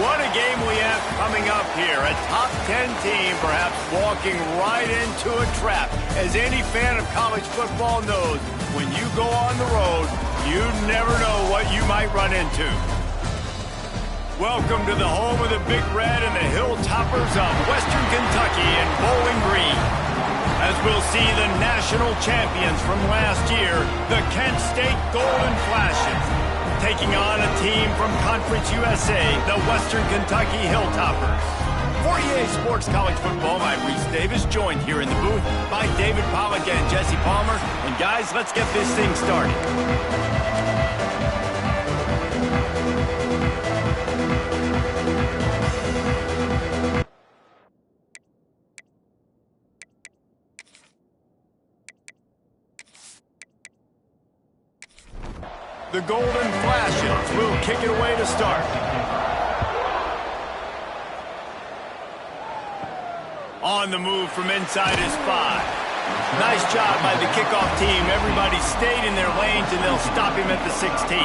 What a game we have coming up here. A top 10 team perhaps walking right into a trap. As any fan of college football knows, when you go on the road, you never know what you might run into. Welcome to the home of the Big Red and the Hilltoppers of Western Kentucky in Bowling Green. As we'll see the national champions from last year, the Kent State Golden Flashes, taking on a team from Conference USA, the Western Kentucky Hilltoppers. For EA Sports College Football, I'm Reese Davis, joined here in the booth by David Pollack and Jesse Palmer. And guys, let's get this thing started. The Golden Flashes will kick it away to start. On the move from inside his 5. Nice job by the kickoff team. Everybody stayed in their lanes, and they'll stop him at the 16.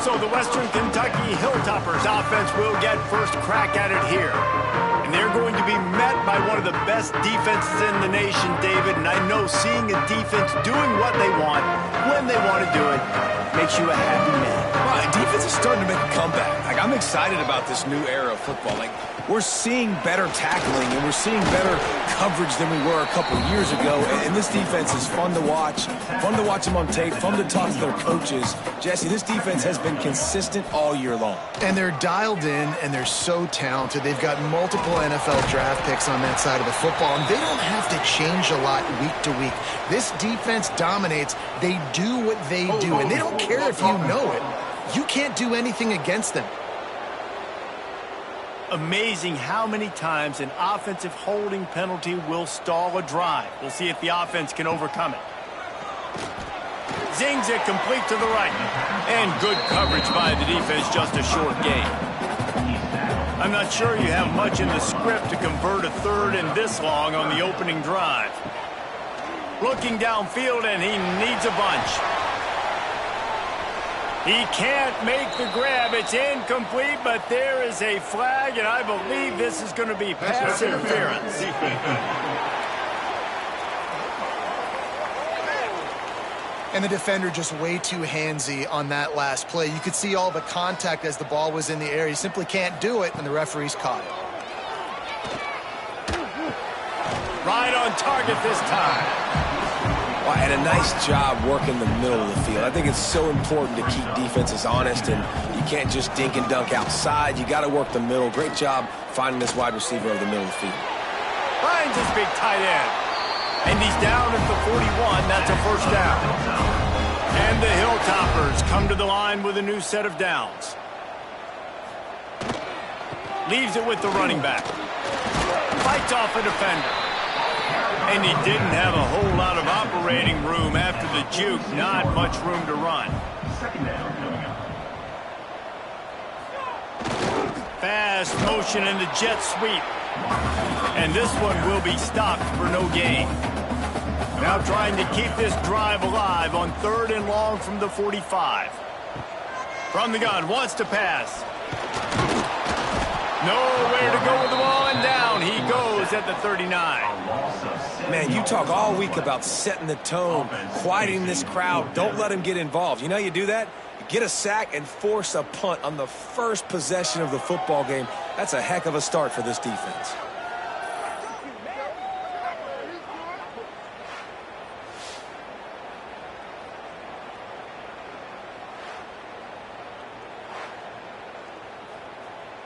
So the Western Kentucky Hilltoppers offense will get first crack at it here. And they're going to be met by one of the best defenses in the nation, David. And I know seeing a defense doing what they want, when they want to do it, makes you a happy man. Well, defense is starting to make a comeback. Like, I'm excited about this new era of football. Like, we're seeing better tackling and we're seeing better coverage than we were a couple years ago. And this defense is fun to watch them on tape, fun to talk to their coaches. Jesse, this defense has been consistent all year long. And they're dialed in, and they're so talented. They've got multiple NFL draft picks on that side of the football, and they don't have to change a lot week to week. This defense dominates. They do what they do, and they don't care if you know it. You can't do anything against them. Amazing how many times an offensive holding penalty will stall a drive. We'll see if the offense can overcome it. Zings it complete to the right. And good coverage by the defense, just a short gain. I'm not sure you have much in the script to convert a third and this long on the opening drive. Looking downfield, and he needs a bunch. He can't make the grab. It's incomplete, but there is a flag, and I believe this is going to be pass interference. And the defender just way too handsy on that last play. You could see all the contact as the ball was in the air. He simply can't do it, and the referee's caught it. Right on target this time. Well, and a nice job working the middle of the field. I think it's so important to keep defenses honest, and you can't just dink and dunk outside. You got to work the middle. Great job finding this wide receiver over the middle of the field. Finds his big tight end. And he's down at the 41. That's a first down. And the Hilltoppers come to the line with a new set of downs. Leaves it with the running back. Fights off a defender. And he didn't have a whole lot of operating room after the juke. Not much room to run. Fast motion in the jet sweep. And this one will be stopped for no gain. Now trying to keep this drive alive on 3rd and long from the 45. From the gun, wants to pass. Nowhere to go with the ball, and down he goes at the 39. Man, you talk all week about setting the tone, quieting this crowd. Don't let them get involved. You know how you do that? You get a sack and force a punt on the first possession of the football game. That's a heck of a start for this defense.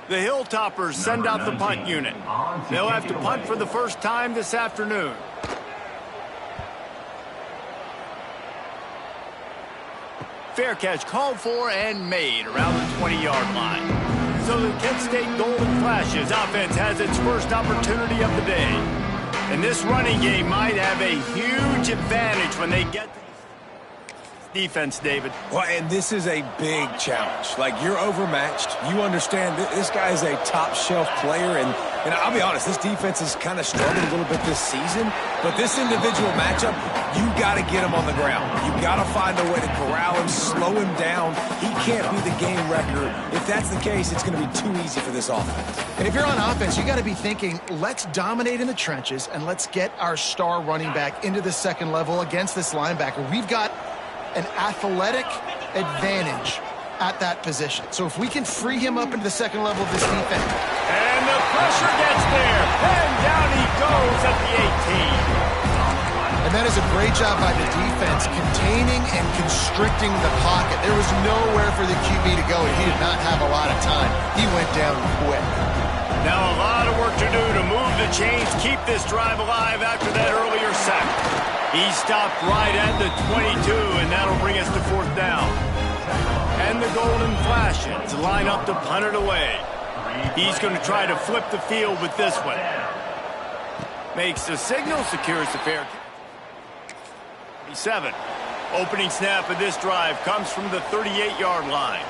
The Hilltoppers send out the punt unit. They'll have to punt for the first time this afternoon. Fair catch called for and made around the 20-yard line. So the Kent State Golden Flashes offense has its first opportunity of the day. And this running game might have a huge advantage when they get to defense, David. Well, and this is a big challenge. Like, you're overmatched. You understand this guy is a top-shelf player, and And I'll be honest, this defense has kind of struggled a little bit this season, but this individual matchup, you got to get him on the ground. You got to find a way to corral him, slow him down. He can't be the game wrecker. If that's the case, it's going to be too easy for this offense. And if you're on offense, you got to be thinking, let's dominate in the trenches and let's get our star running back into the second level against this linebacker. We've got an athletic advantage at that position. So if we can free him up into the second level of this defense. And the pressure gets there. And down he goes at the 18. And that is a great job by the defense containing and constricting the pocket. There was nowhere for the QB to go, and he did not have a lot of time. He went down quick. Now a lot of work to do to move the chains, keep this drive alive after that earlier sack. He stopped right at the 22, and that'll bring us to fourth down. And the Golden Flashes line up to punt it away. He's going to try to flip the field with this one. Makes the signal, secures the fair. 7. Opening snap of this drive comes from the 38-yard line.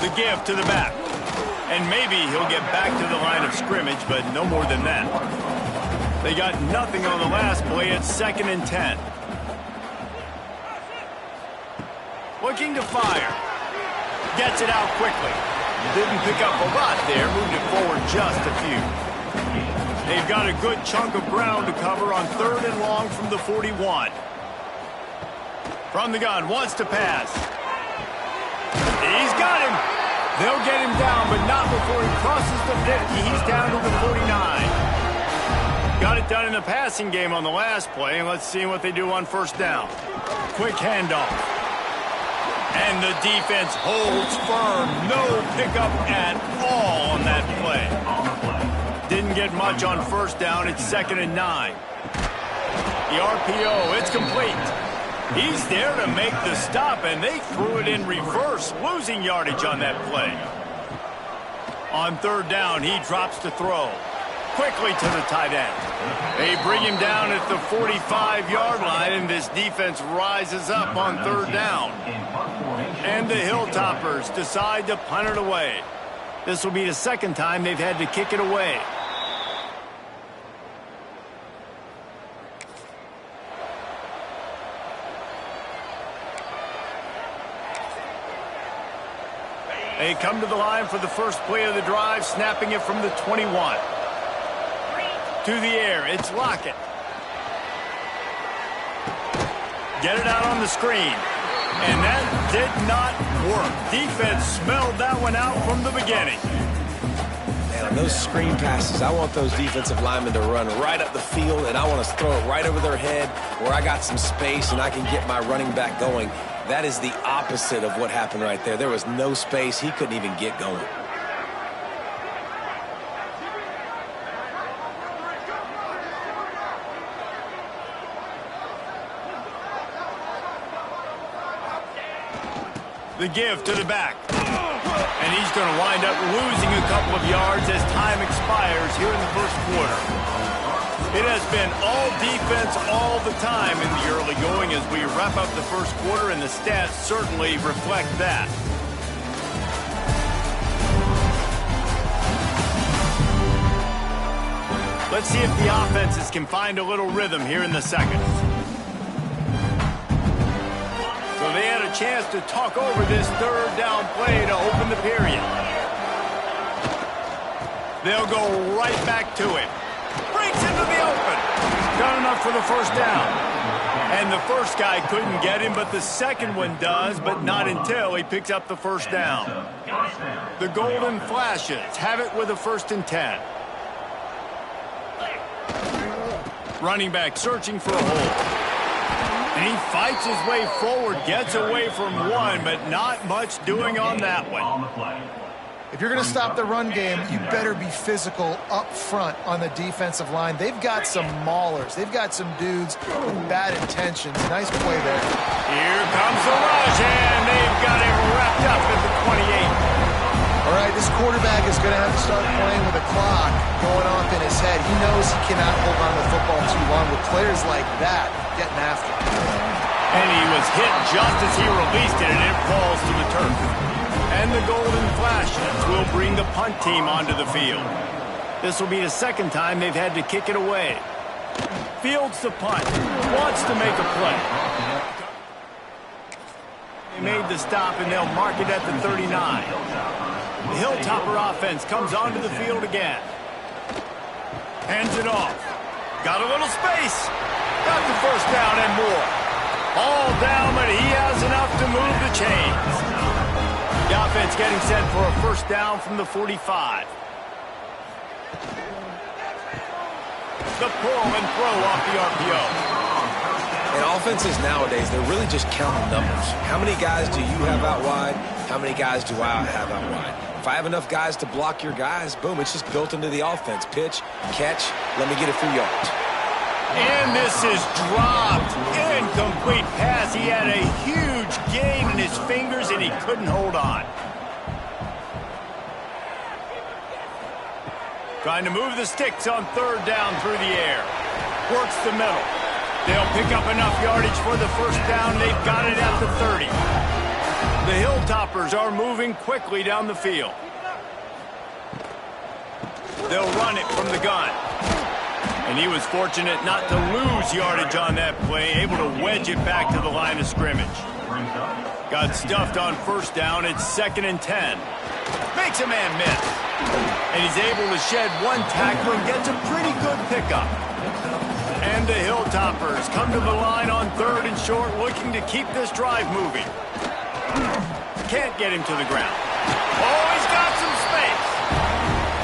The give to the back. And maybe he'll get back to the line of scrimmage, but no more than that. They got nothing on the last play. It's 2nd and 10. Looking to fire. Gets it out quickly. Didn't pick up a lot there. Moved it forward just a few. They've got a good chunk of ground to cover on 3rd and long from the 41. From the gun, wants to pass. He's got him. They'll get him down, but not before he crosses the 50. He's down to the 49. Got it done in the passing game on the last play, and let's see what they do on first down. Quick handoff. And the defense holds firm. No pickup at all on that play. Didn't get much on first down. It's 2nd and 9. The RPO, it's complete. He's there to make the stop, and they threw it in reverse, losing yardage on that play. On 3rd down, he drops to throw. Quickly to the tight end. They bring him down at the 45-yard line, and this defense rises up on 3rd down. And the Hilltoppers decide to punt it away. This will be the 2nd time they've had to kick it away. They come to the line for the first play of the drive, snapping it from the 21. To the air, it's Lockett. Get it out on the screen. And that did not work. Defense smelled that one out from the beginning. Man, on those screen passes, I want those defensive linemen to run right up the field, and I want to throw it right over their head where I got some space and I can get my running back going. That is the opposite of what happened right there. There was no space. He couldn't even get going. The give to the back. And he's going to wind up losing a couple of yards as time expires here in the first quarter. It has been all defense all the time in the early going as we wrap up the first quarter, and the stats certainly reflect that. Let's see if the offenses can find a little rhythm here in the second. So they had a chance to talk over this 3rd down play to open the period. They'll go right back to it. Breaks into the open. Done enough for the first down. And the first guy couldn't get him, but the second one does, but not until he picks up the first down. The Golden Flashes have it with a 1st and 10. Running back searching for a hole. And he fights his way forward, gets away from one, but not much doing on that one. If you're going to stop the run game, you better be physical up front on the defensive line. They've got some maulers. They've got some dudes with bad intentions. Nice play there. Here comes the rush, and they've got him wrapped up at the 28. All right, this quarterback is going to have to start playing with a clock going off in his head. He knows he cannot hold on to the football too long with players like that getting after him. And he was hit just as he released it, and it falls to the turf. And the Golden Flashes will bring the punt team onto the field. This will be the second time they've had to kick it away. Fields the punt. Wants to make a play. They made the stop, and they'll mark it at the 39. The Hilltopper offense comes onto the field again. Hands it off. Got a little space. Got the first down and more. All down, but he has enough to move the chains. The offense getting set for a first down from the 45. The pull and throw off the RPO. And offenses nowadays, they're really just counting numbers. How many guys do you have out wide? How many guys do I have out wide? If I have enough guys to block your guys, boom, it's just built into the offense. Pitch, catch, let me get a few yards. And this is dropped. Incomplete pass. He had a huge gain in his fingers, and he couldn't hold on. Trying to move the sticks on third down through the air. Works the middle. They'll pick up enough yardage for the first down. They've got it at the 30. The Hilltoppers are moving quickly down the field. They'll run it from the gun. And he was fortunate not to lose yardage on that play, able to wedge it back to the line of scrimmage. Got stuffed on first down. It's 2nd and 10. Makes a man miss. And he's able to shed one tackle and gets a pretty good pickup. And the Hilltoppers come to the line on 3rd and short, looking to keep this drive moving. Can't get him to the ground. Oh, he's got some space.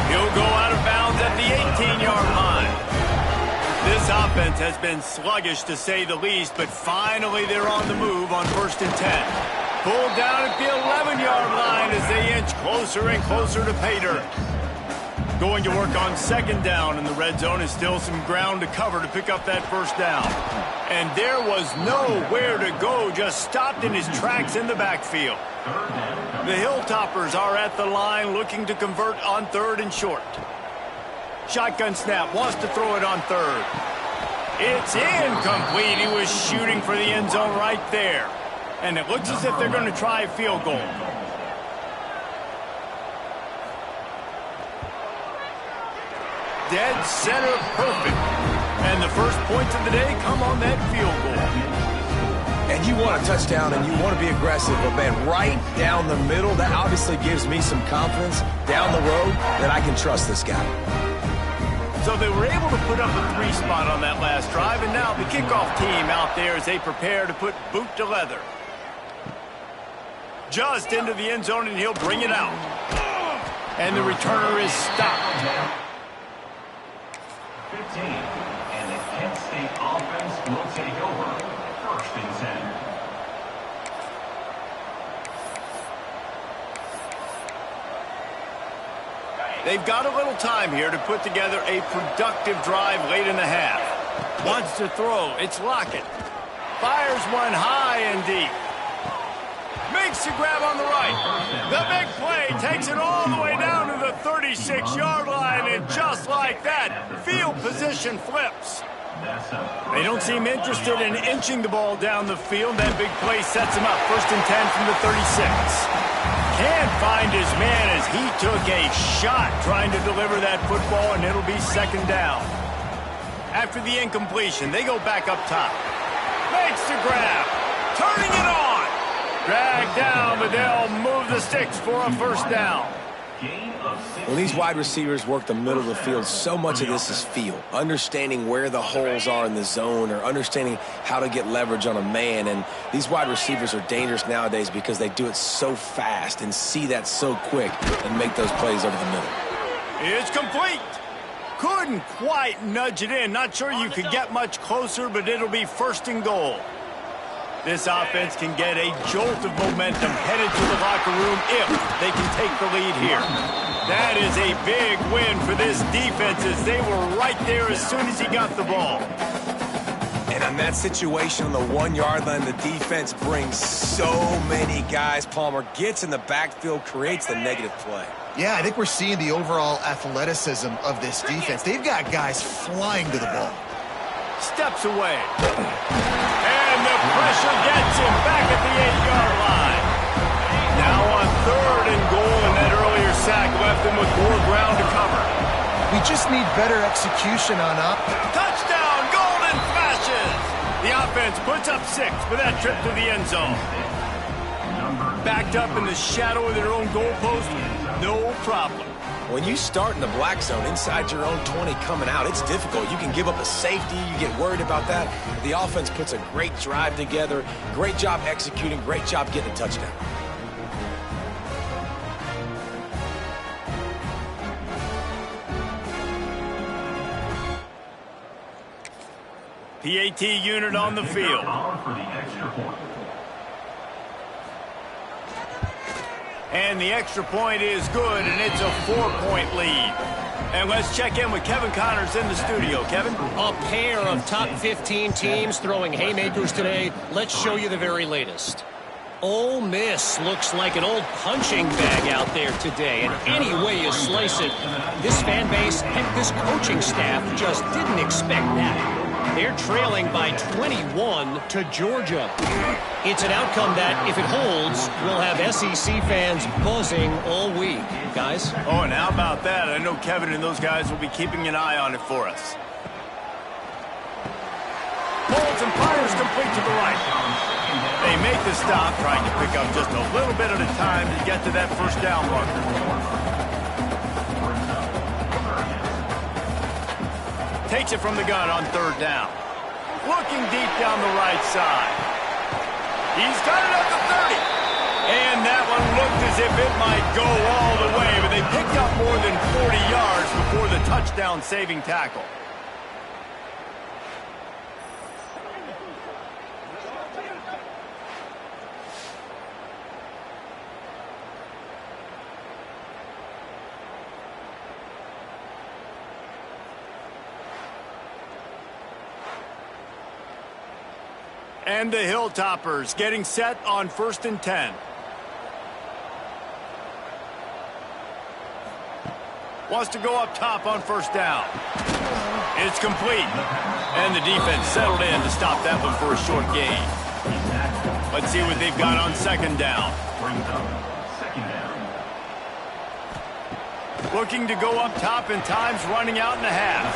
He'll go out of bounds at the 18-yard line. This offense has been sluggish, to say the least, but finally they're on the move on 1st and 10. Pulled down at the 11-yard line as they inch closer and closer to pay dirt. Going to work on 2nd down, and the red zone is still some ground to cover to pick up that first down. And there was nowhere to go, just stopped in his tracks in the backfield. The Hilltoppers are at the line looking to convert on 3rd and short. Shotgun snap, wants to throw it on 3rd. It's incomplete. He was shooting for the end zone right there. And it looks as if they're going to try a field goal. Dead center perfect. And the first points of the day come on that field goal. And you want a touchdown and you want to be aggressive, but man, right down the middle, that obviously gives me some confidence down the road that I can trust this guy. So they were able to put up a 3 spot on that last drive, and now the kickoff team out there as they prepare to put boot to leather. Just into the end zone, and he'll bring it out. And the returner is stopped. 15, and the Kent State offense will take over. 1st and 10. They've got a little time here to put together a productive drive late in the half. Wants to throw. It's Lockett. Fires one high and deep. Makes the grab on the right. The big play takes it all the way down to the 36-yard line, and just like that, field position flips. They don't seem interested in inching the ball down the field. That big play sets him up. 1st and 10 from the 36. Can't find his man as he took a shot trying to deliver that football, and it'll be 2nd down. After the incompletion, they go back up top. Makes the grab. Turning it on. Dragged down, but they'll move the sticks for a first down. When these wide receivers work the middle of the field, so much of this is feel. Understanding where the holes are in the zone, or understanding how to get leverage on a man. And these wide receivers are dangerous nowadays because they do it so fast and see that so quick and make those plays over the middle. It's complete. Couldn't quite nudge it in. Not sure you could get much closer, but it'll be 1st and goal. This offense can get a jolt of momentum headed to the locker room if they can take the lead here. That is a big win for this defense, as they were right there as soon as he got the ball. And in that situation on the 1-yard line, the defense brings so many guys. Palmer gets in the backfield, creates the negative play. Yeah, I think we're seeing the overall athleticism of this defense. They've got guys flying to the ball. steps away. And the pressure gets him back at the 8-yard line. Now on 3rd and goal, and that earlier sack left him with more ground to cover. We just need better execution on up. Touchdown, Golden Flashes! The offense puts up 6 with that trip to the end zone. Backed up in the shadow of their own goalpost, no problem. When you start in the black zone inside your own 20 coming out, it's difficult. You can give up a safety. You get worried about that. The offense puts a great drive together. Great job executing. Great job getting a touchdown. PAT unit on the field. And the extra point is good, and it's a 4-point lead. And let's check in with Kevin Connors in the studio. Kevin? A pair of top 15 teams throwing haymakers today. Let's show you the very latest. Ole Miss looks like an old punching bag out there today. And any way you slice it, this fan base, heck, this coaching staff just didn't expect that. They're trailing by 21 to Georgia. It's an outcome that, if it holds, will have SEC fans buzzing all week. Guys? Oh, and how about that? I know Kevin and those guys will be keeping an eye on it for us. Holds and fires complete to the right. They make the stop, trying to pick up just a little bit at a time to get to that first down marker. Takes it from the gun on 3rd down. Looking deep down the right side. He's got it up to 30. And that one looked as if it might go all the way, but they picked up more than 40 yards before the touchdown-saving tackle. And the Hilltoppers getting set on 1st and 10. Wants to go up top on 1st down. It's complete. And the defense settled in to stop that one for a short gain. Let's see what they've got on 2nd down. Looking to go up top, and time's running out in the half.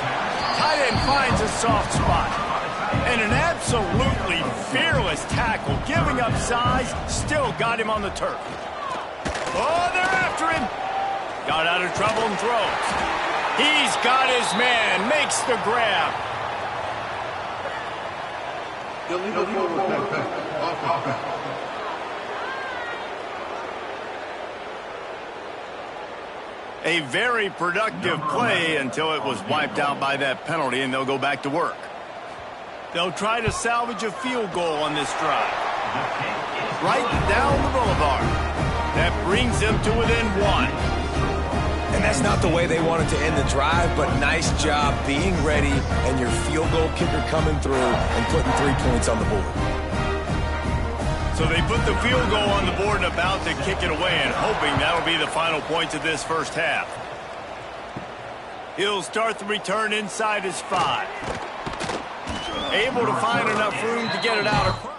Tight end finds a soft spot. And an absolutely fearless tackle, giving up size, still got him on the turf. Oh, they're after him. Got out of trouble and throws. He's got his man, makes the grab. A very productive play until it was wiped out by that penalty, and they'll go back to work. They'll try to salvage a field goal on this drive. Right down the boulevard. That brings them to within 1. And that's not the way they wanted to end the drive, but nice job being ready and your field goal kicker coming through and putting 3 points on the board. So they put the field goal on the board and about to kick it away, and hoping that'll be the final points of this first half. He'll start the return inside his 5. Able to find enough room to get it out of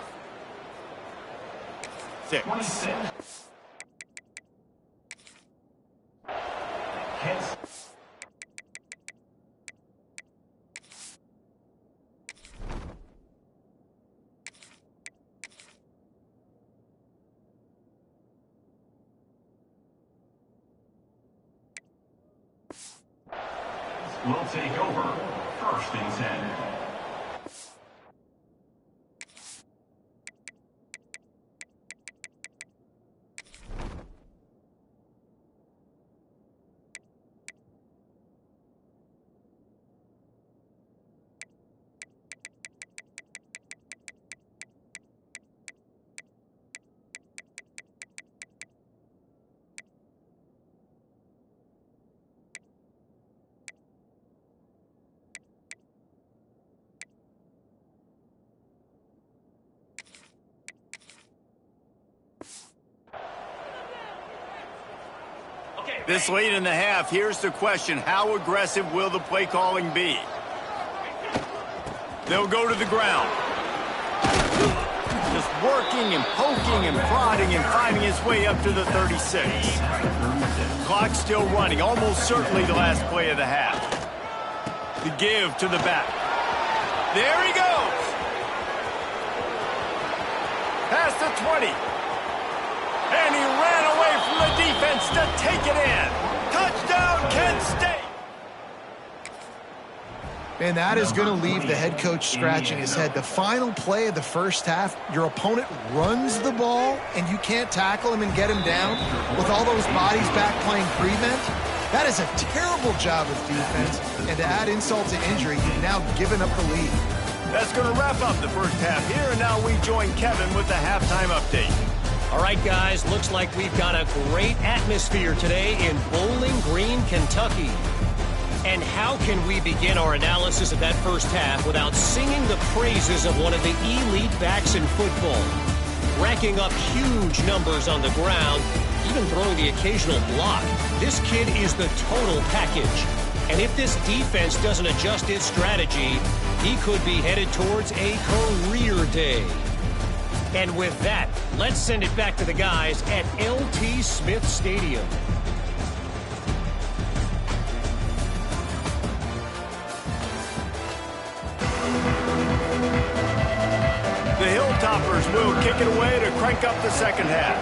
6. Will take over 1st and 10. This late in the half, here's the question. How aggressive will the play calling be? They'll go to the ground. Just working and poking and prodding and finding his way up to the 36. Clock still running, almost certainly the last play of the half. The give to the back. There he goes. Past the 20. And he ran away from the defense to take it in. Touchdown, Kent State. And that is going to leave the head coach scratching his head. The final play of the first half, your opponent runs the ball, and you can't tackle him and get him down with all those bodies back playing prevent. That is a terrible job of defense. And to add insult to injury, you've now given up the lead. That's going to wrap up the first half here, and now we join Kevin with the halftime update. All right, guys, looks like we've got a great atmosphere today in Bowling Green, Kentucky. And how can we begin our analysis of that first half without singing the praises of one of the elite backs in football? Racking up huge numbers on the ground, even throwing the occasional block. This kid is the total package. And if this defense doesn't adjust its strategy, he could be headed towards a career day. And with that, let's send it back to the guys at L.T. Smith Stadium. The Hilltoppers will kick it away to crank up the second half.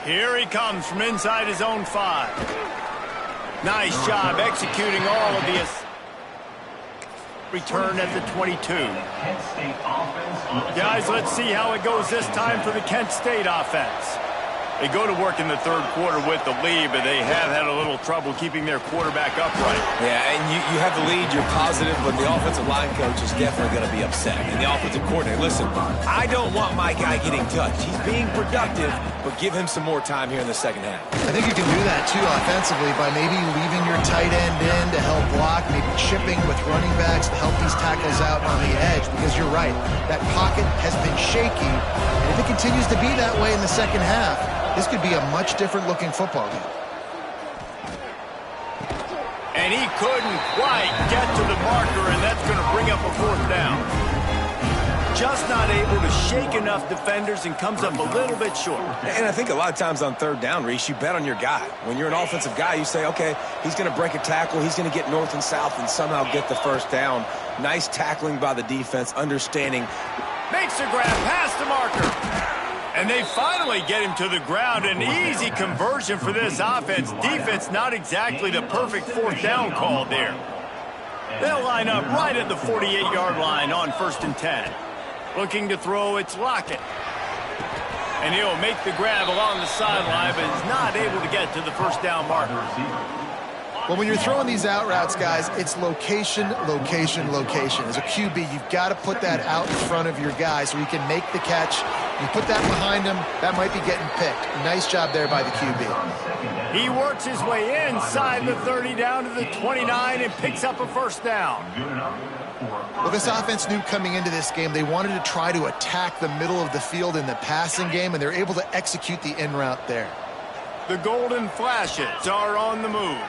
Here he comes from inside his own 5. Nice job executing all of the return at the 22. Guys, let's see how it goes this time for the Kent State offense. They go to work in the third quarter with the lead, but they have had a little trouble keeping their quarterback upright. Yeah, and you have the lead, you're positive, but the offensive line coach is definitely going to be upset. And the offensive coordinator, listen, I don't want my guy getting touched. He's being productive, but give him some more time here in the second half. I think you can do that, too, offensively, by maybe leaving your tight end in to help block, maybe chipping with running backs to help these tackles out on the edge, because you're right, that pocket has been shaky, and if it continues to be that way in the second half, this could be a much different-looking football game. And he couldn't quite get to the marker, and that's going to bring up a fourth down. Just not able to shake enough defenders and comes up a little bit short. And I think a lot of times on third down, Reese, you bet on your guy. When you're an offensive guy, you say, okay, he's going to break a tackle, he's going to get north and south and somehow get the first down. Nice tackling by the defense, understanding. Makes the grab past the marker. And they finally get him to the ground. An easy conversion for this offense. Defense not exactly the perfect fourth down call there. They'll line up right at the 48-yard line on 1st and 10. Looking to throw, it's Lockett. And he'll make the grab along the sideline, but is not able to get to the first down marker. Well, when you're throwing these out routes, guys, it's location, location, location. As a QB, you've got to put that out in front of your guy so he can make the catch. You put that behind him, that might be getting picked. Nice job there by the QB. He works his way inside the 30 down to the 29 and picks up a first down. Well, this offense knew coming into this game they wanted to try to attack the middle of the field in the passing game, and they're able to execute the in route there. The Golden Flashes are on the move.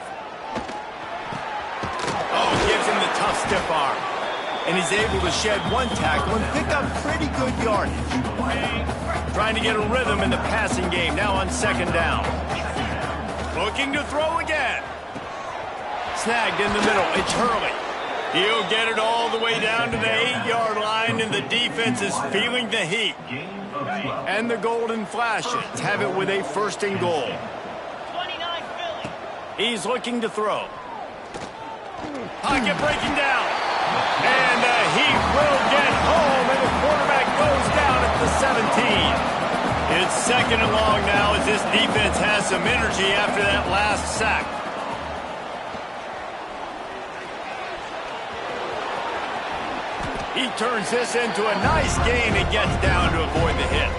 Oh, gives him the tough stiff arm. And he's able to shed one tackle and pick up pretty good yardage. Trying to get a rhythm in the passing game now on second down. Looking to throw again. Snagged in the middle. It's Hurley. He'll get it all the way down to the 8-yard line, and the defense is feeling the heat. And the Golden Flashes have it with a 1st and goal. He's looking to throw. Pocket breaking down. And he will get home, and the quarterback goes down at the 17. It's 2nd and long now as this defense has some energy after that last sack. He turns this into a nice gain and gets down to avoid the hit.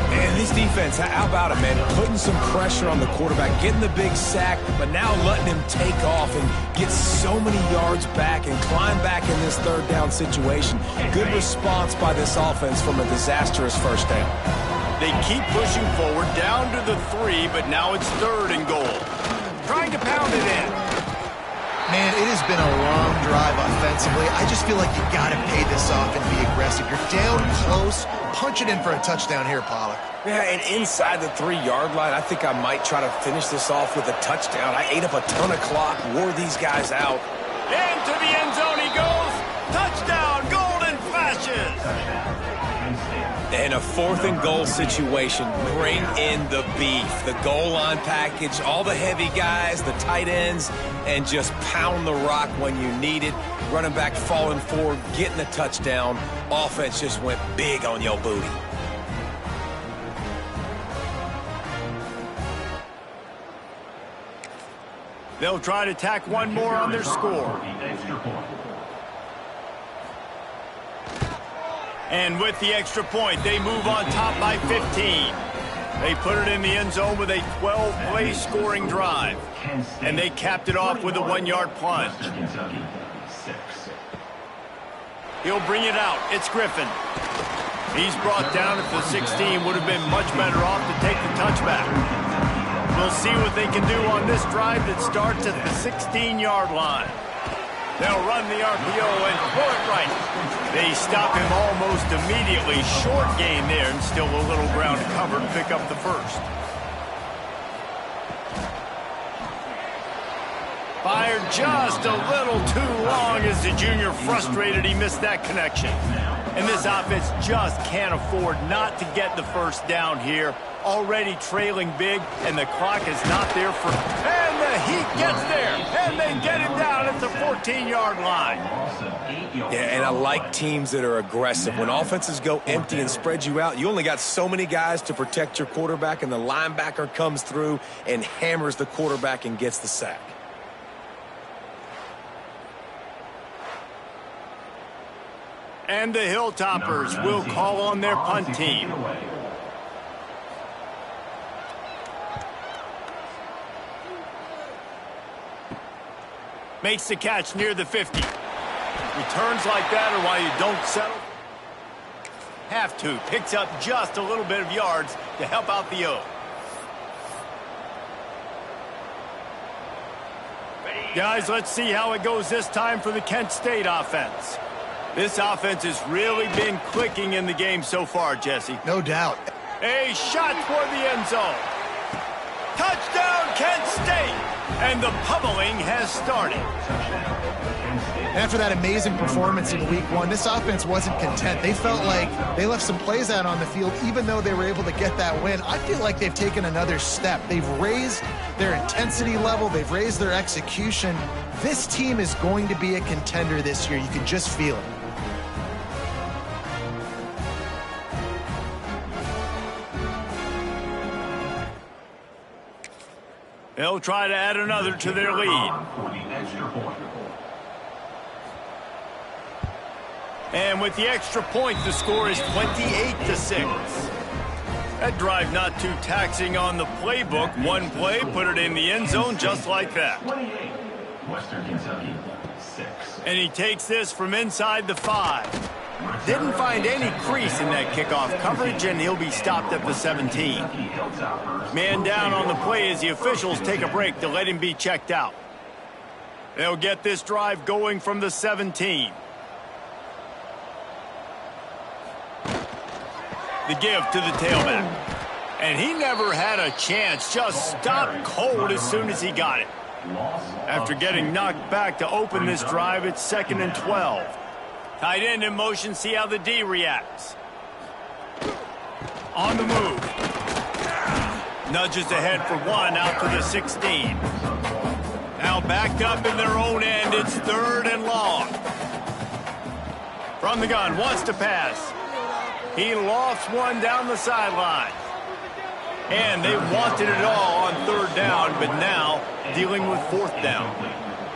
And this defense, how about it, man? Putting some pressure on the quarterback, getting the big sack, but now letting him take off and get so many yards back and climb back in this third down situation. Good response by this offense from a disastrous first down. They keep pushing forward down to the 3, but now it's 3rd and goal. Trying to pound it in. Man, it has been a long drive offensively. I just feel like you got to pay this off and be aggressive. You're down close. Punch it in for a touchdown here, Pollack. Yeah, and inside the 3-yard line, I think I might try to finish this off with a touchdown. I ate up a ton of clock, wore these guys out. Into the end zone he goes. Touchdown, Golden Flashes. In a 4th and goal situation, bring in the beef, the goal line package, all the heavy guys, the tight ends, and just pound the rock when you need it. Running back falling forward, getting a touchdown. Offense just went big on your booty. They'll try to tack one more on their score. And with the extra point, they move on top by 15. They put it in the end zone with a 12-play scoring drive. And they capped it off with a 1-yard plunge. He'll bring it out. It's Griffin. He's brought down at the 16. Would have been much better off to take the touchback. We'll see what they can do on this drive that starts at the 16-yard line. They'll run the RPO and throw it right. They stop him almost immediately. Short gain there and still a little ground to cover to pick up the first. Fired just a little too long as the junior frustrated he missed that connection. And this offense just can't afford not to get the first down here. Already trailing big, and the clock is not there for... And the Heat gets there, and they get him down at the 14-yard line. Yeah, and I like teams that are aggressive. When offenses go empty and spread you out, you only got so many guys to protect your quarterback, and the linebacker comes through and hammers the quarterback and gets the sack. And the Hilltoppers will call on their punt team. Makes the catch near the 50. Returns like that are why you don't settle. Have to. Picks up just a little bit of yards to help out the O. Guys, let's see how it goes this time for the Kent State offense. This offense has really been clicking in the game so far, Jesse. No doubt. A shot toward the end zone. Touchdown, Kent State! And the pummeling has started. After that amazing performance in week 1, this offense wasn't content. They felt like they left some plays out on the field, even though they were able to get that win. I feel like they've taken another step. They've raised their intensity level. They've raised their execution. This team is going to be a contender this year. You can just feel it. They'll try to add another to their lead. And with the extra point, the score is 28-6. That drive not too taxing on the playbook. One play, put it in the end zone just like that. Western Kentucky, 6. And he takes this from inside the 5. Didn't find any crease in that kickoff coverage, and he'll be stopped at the 17. Man down on the play as the officials take a break to let him be checked out. They'll get this drive going from the 17. The give to the tailback. And he never had a chance, just stopped cold as soon as he got it. After getting knocked back to open this drive, it's 2nd and 12. Tight end in motion, see how the D reacts. On the move. Nudges ahead for 1 out to the 16. Now backed up in their own end, it's 3rd and long. From the gun, wants to pass. He lofts one down the sideline. And they wanted it all on 3rd down, but now dealing with 4th down.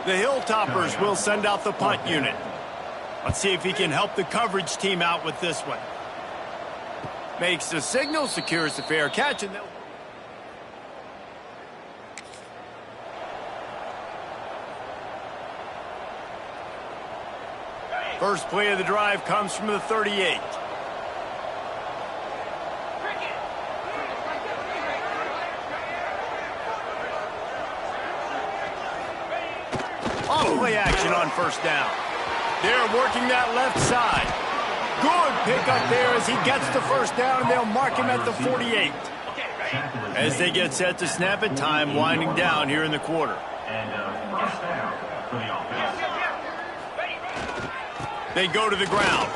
The Hilltoppers will send out the punt unit. Let's see if he can help the coverage team out with this one. Makes the signal, secures the fair catch, and they'll... First play of the drive comes from the 38. On play action on first down. They're working that left side. Good pickup there as he gets the first down, and they'll mark him at the 48. As they get set to snap it, time winding down here in the quarter. They go to the ground.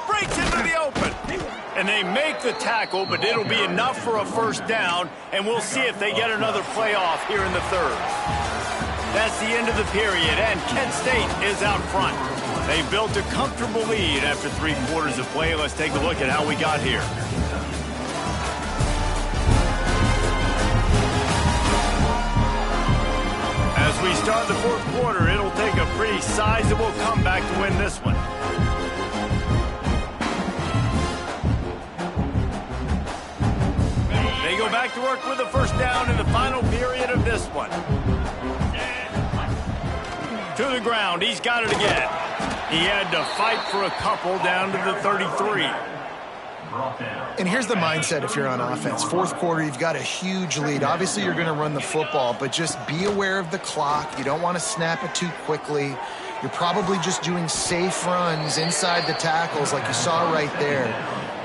Breaks into the open. And they make the tackle, but it'll be enough for a first down, and we'll see if they get another play off here in the third. That's the end of the period, and Kent State is out front. They built a comfortable lead after 3 quarters of play. Let's take a look at how we got here. As we start the fourth quarter, it'll take a pretty sizable comeback to win this one. They go back to work with a first down in the final period of this one. To the ground, he's got it again. He had to fight for a couple down to the 33. And here's the mindset if you're on offense. Fourth quarter, you've got a huge lead. Obviously, you're going to run the football, but just be aware of the clock. You don't want to snap it too quickly. You're probably just doing safe runs inside the tackles like you saw right there.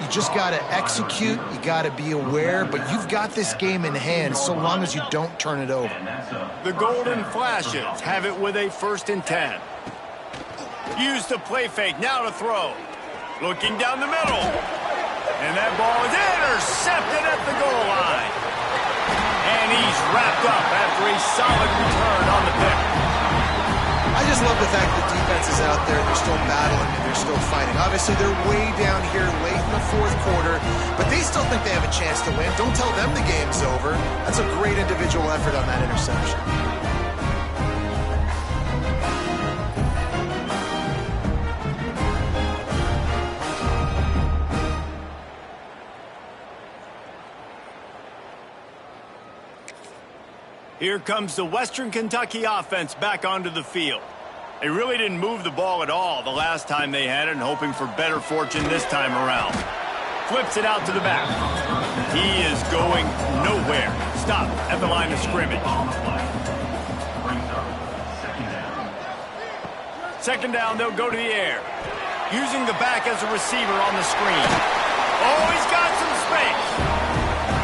You just got to execute. You got to be aware, but you've got this game in hand so long as you don't turn it over. The Golden Flashes have it with a 1st and 10. Use the play fake, now to throw. Looking down the middle. And that ball is intercepted at the goal line. And he's wrapped up after a solid return on the pick. I just love the fact that defense is out there. They're still battling and they're still fighting. Obviously, they're way down here late in the fourth quarter, but they still think they have a chance to win. Don't tell them the game's over. That's a great individual effort on that interception. Here comes the Western Kentucky offense back onto the field. They really didn't move the ball at all the last time they had it, and hoping for better fortune this time around. Flips it out to the back. He is going nowhere. Stop at the line of scrimmage. Second down, they'll go to the air. Using the back as a receiver on the screen. Oh, he's got some space.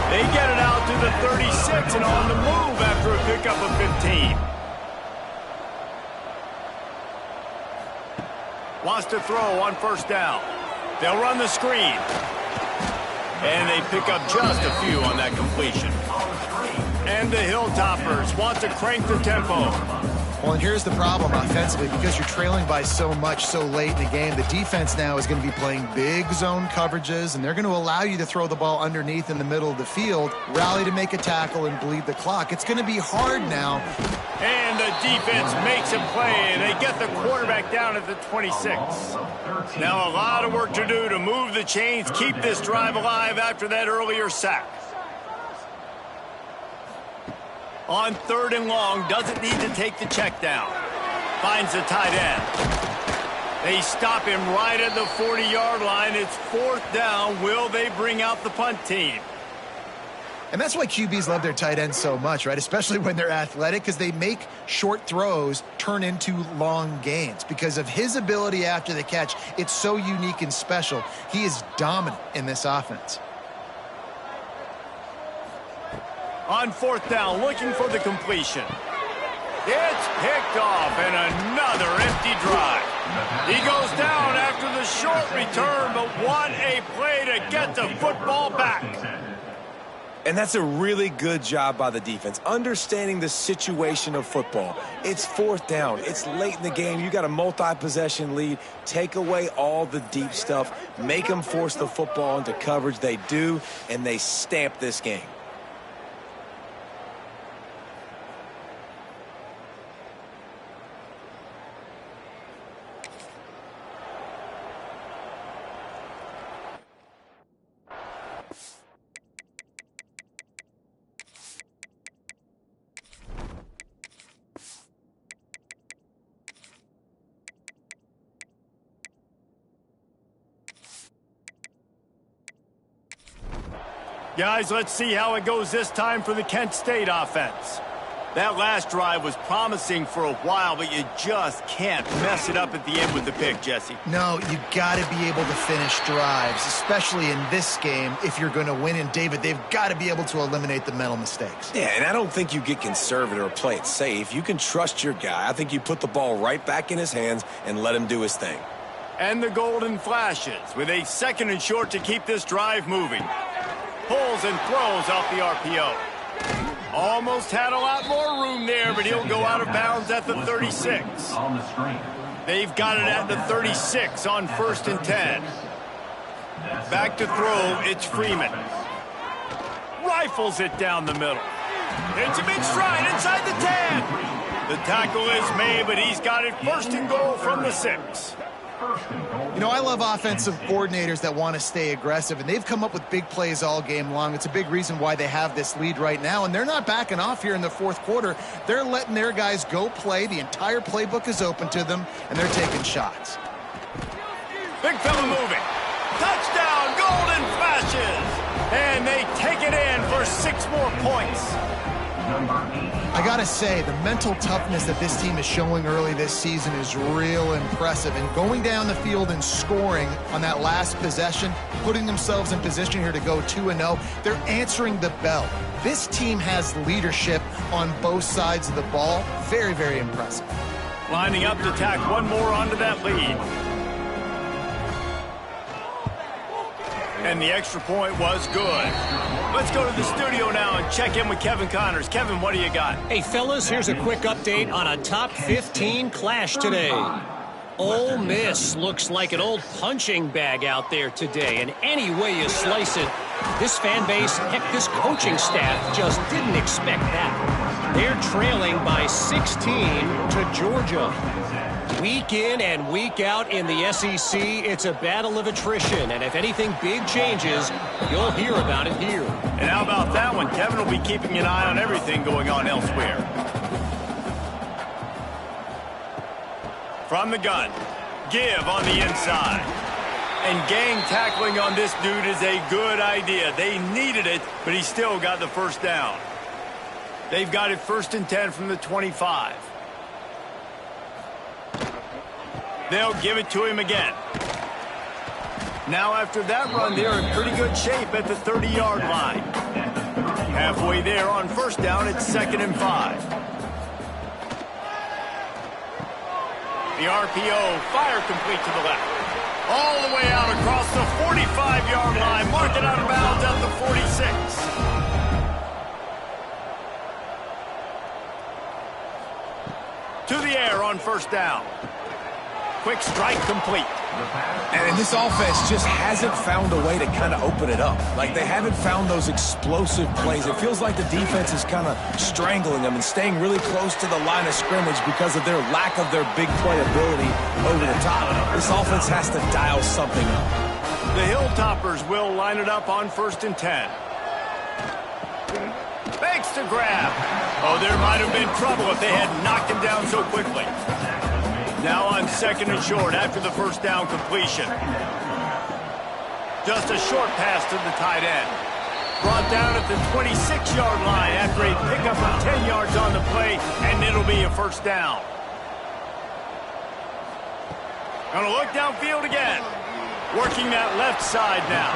They get it out to the 36 and on the move after a pickup of 15. Wants to throw on first down. They'll run the screen. And they pick up just a few on that completion. And the Hilltoppers want to crank the tempo. Well, and here's the problem offensively. Because you're trailing by so much so late in the game, the defense now is going to be playing big zone coverages, and they're going to allow you to throw the ball underneath in the middle of the field, rally to make a tackle, and bleed the clock. It's going to be hard now. And the defense makes a play, and they get the quarterback down at the 26. Now a lot of work to do to move the chains, keep this drive alive after that earlier sack. On 3rd and long, doesn't need to take the check down. Finds the tight end. They stop him right at the 40-yard line. It's 4th down. Will they bring out the punt team? And that's why QBs love their tight ends so much, right? Especially when they're athletic, because they make short throws turn into long gains. Because of his ability after the catch, it's so unique and special. He is dominant in this offense. On 4th down, looking for the completion. It's picked off, and another empty drive. He goes down after the short return, but what a play to get the football back. And that's a really good job by the defense, understanding the situation of football. It's 4th down. It's late in the game. You got a multi-possession lead. Take away all the deep stuff. Make them force the football into coverage. They do, and they stamp this game. Guys, let's see how it goes this time for the Kent State offense. That last drive was promising for a while, but you just can't mess it up at the end with the pick, Jesse. No, you got to be able to finish drives, especially in this game if you're going to win. And, David, they've got to be able to eliminate the mental mistakes. Yeah, and I don't think you get conservative or play it safe. You can trust your guy. I think you put the ball right back in his hands and let him do his thing. And the Golden Flashes with a 2nd and short to keep this drive moving. Pulls and throws off the RPO. Almost had a lot more room there, but he'll go out of bounds at the 36. On the screen. They've got it at the 36 on 1st and 10. Back to throw, it's Freeman. Rifles it down the middle. Hits him in stride inside the 10. The tackle is made, but he's got it 1st and goal from the 6. You know, I love offensive coordinators that want to stay aggressive, and they've come up with big plays all game long. It's a big reason why they have this lead right now, and they're not backing off here in the 4th quarter. They're letting their guys go play. The entire playbook is open to them, and they're taking shots. Big fella moving. Touchdown, Golden Flashes! And they take it in for 6 more points. I gotta say, the mental toughness that this team is showing early this season is real impressive. And going down the field and scoring on that last possession, putting themselves in position here to go 2-0, they're answering the bell. This team has leadership on both sides of the ball. Very, very impressive. Lining up to tack one more onto that lead. And the extra point was good. Let's go to the studio now and check in with Kevin Connors. Kevin, what do you got? Hey, fellas, here's a quick update on a top 15 clash today. Ole Miss looks like an old punching bag out there today. And any way you slice it, this fan base, heck, this coaching staff just didn't expect that. They're trailing by 16 to Georgia. Week in and week out in the SEC, it's a battle of attrition. And if anything big changes, you'll hear about it here. And how about that one? Kevin will be keeping an eye on everything going on elsewhere. From the gun, give on the inside. And gang tackling on this dude is a good idea. They needed it, but he still got the 1st down. They've got it 1st and 10 from the 25. They'll give it to him again. Now after that run, they're in pretty good shape at the 30-yard line. Halfway there on 1st down, it's 2nd and 5. The RPO, fire complete to the left. All the way out across the 45-yard line, marking out of bounds at the 46. To the air on 1st down. Quick strike complete. And this offense just hasn't found a way to kind of open it up. Like, they haven't found those explosive plays. It feels like the defense is kind of strangling them and staying really close to the line of scrimmage because of their lack of their big play ability over the top. This offense has to dial something up. The Hilltoppers will line it up on 1st and 10. Fakes to grab. Oh, there might have been trouble if they had knocked him down so quickly. Now on 2nd and short after the 1st down completion. Just a short pass to the tight end. Brought down at the 26-yard line after a pickup of 10 yards on the play, and it'll be a 1st down. Gonna look downfield again. Working that left side now.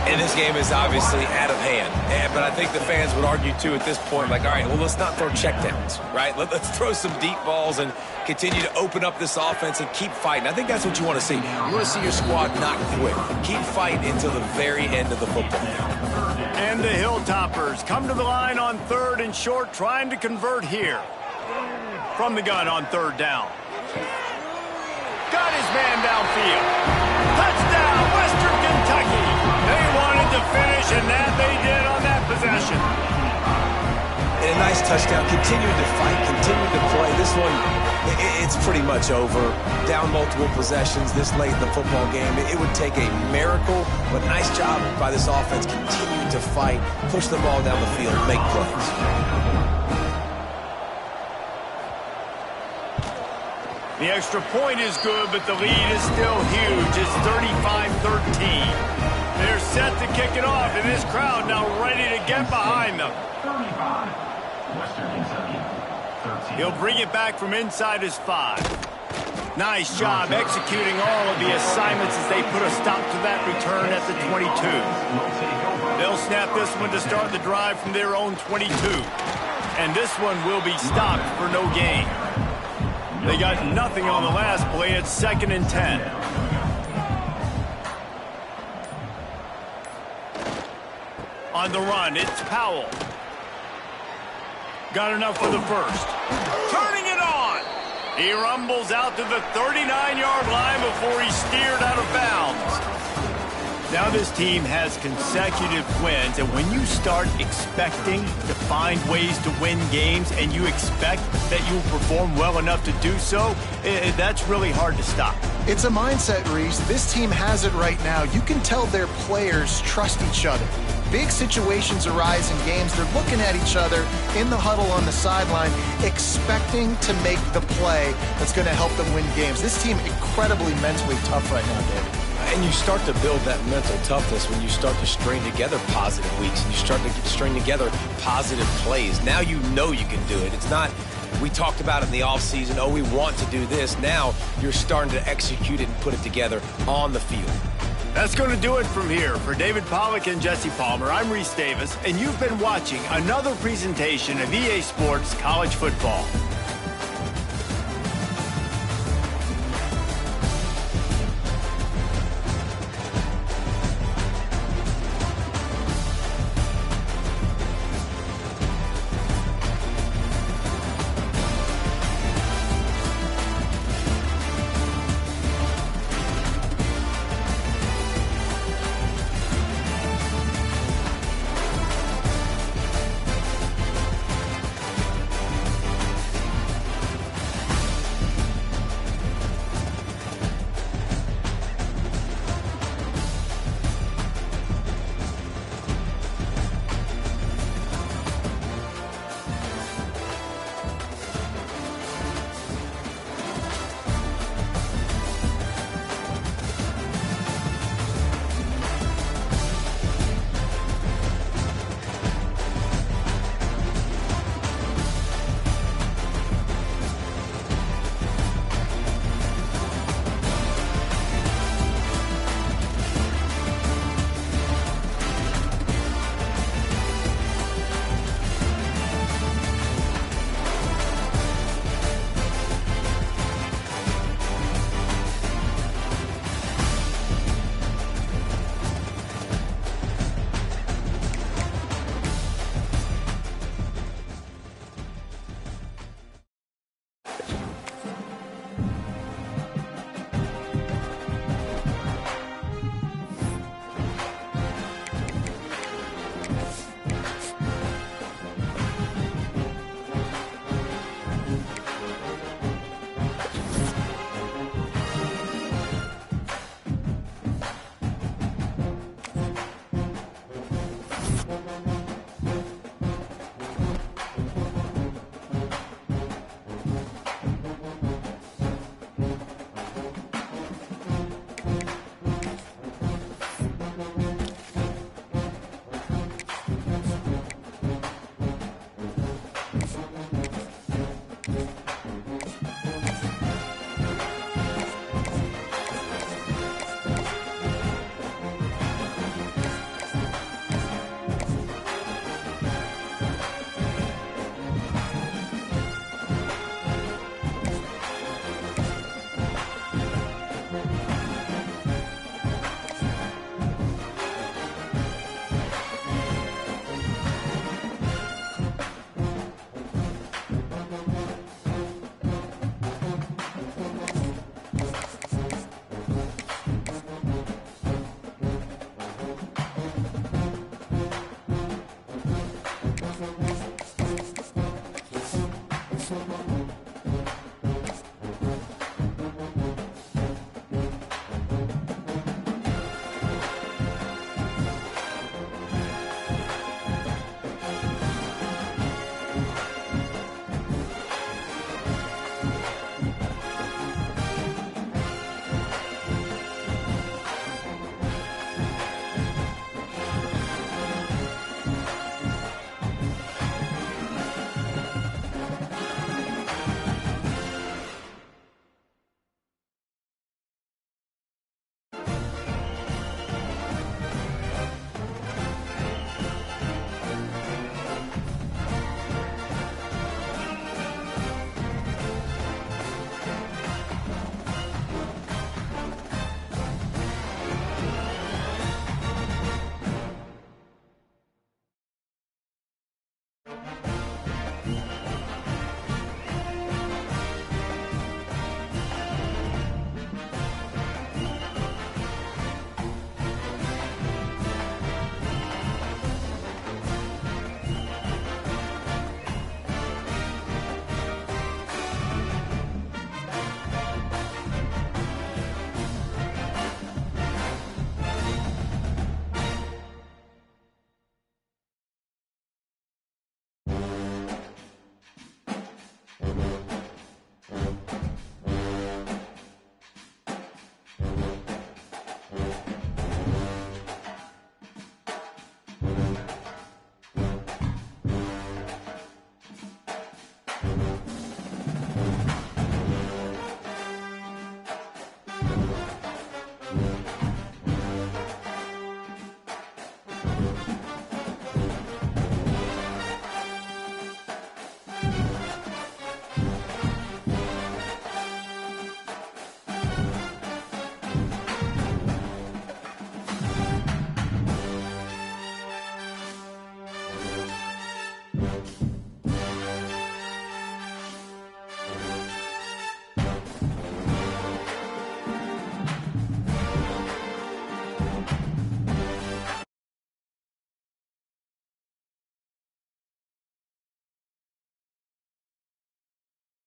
And this game is obviously out of hand. But I think the fans would argue, too, at this point, like, all right, well, let's not throw checkdowns, right? Let's throw some deep balls and continue to open up this offense and keep fighting. I think that's what you want to see. You want to see your squad not quit. Keep fighting until the very end of the football game. And the Hilltoppers come to the line on 3rd and short, trying to convert here. From the gun on 3rd down. Got his man downfield. Touchdown, Western Kentucky. They wanted to finish, and that they did on that possession. And a nice touchdown. Continuing to fight, continuing to play. This one, it's pretty much over. Down multiple possessions this late in the football game. It would take a miracle, but nice job by this offense continuing to fight, push the ball down the field, make plays. The extra point is good, but the lead is still huge. It's 35-13. They're set to kick it off, and this crowd now ready to get behind them. Western Kentucky, 13. He'll bring it back from inside his 5. Nice job executing all of the assignments as they put a stop to that return at the 22. They'll snap this one to start the drive from their own 22. And this one will be stopped for no gain. They got nothing on the last play. It's 2nd and 10. On the run, it's Powell. Got enough for the first. Turning it on. He rumbles out to the 39-yard line before he's steered out of bounds. Now this team has consecutive wins, and when you start expecting to find ways to win games and you expect that you'll perform well enough to do so, that's really hard to stop. It's a mindset, Reese. This team has it right now. You can tell their players trust each other. Big situations arise in games. They're looking at each other in the huddle on the sideline, expecting to make the play that's going to help them win games. This team incredibly mentally tough right now, David. And you start to build that mental toughness when you start to string together positive weeks and you start to string together positive plays. Now you know you can do it. It's not, we talked about it in the offseason, oh, we want to do this. Now you're starting to execute it and put it together on the field. That's going to do it from here. For David Pollack and Jesse Palmer, I'm Reese Davis, and you've been watching another presentation of EA Sports College Football.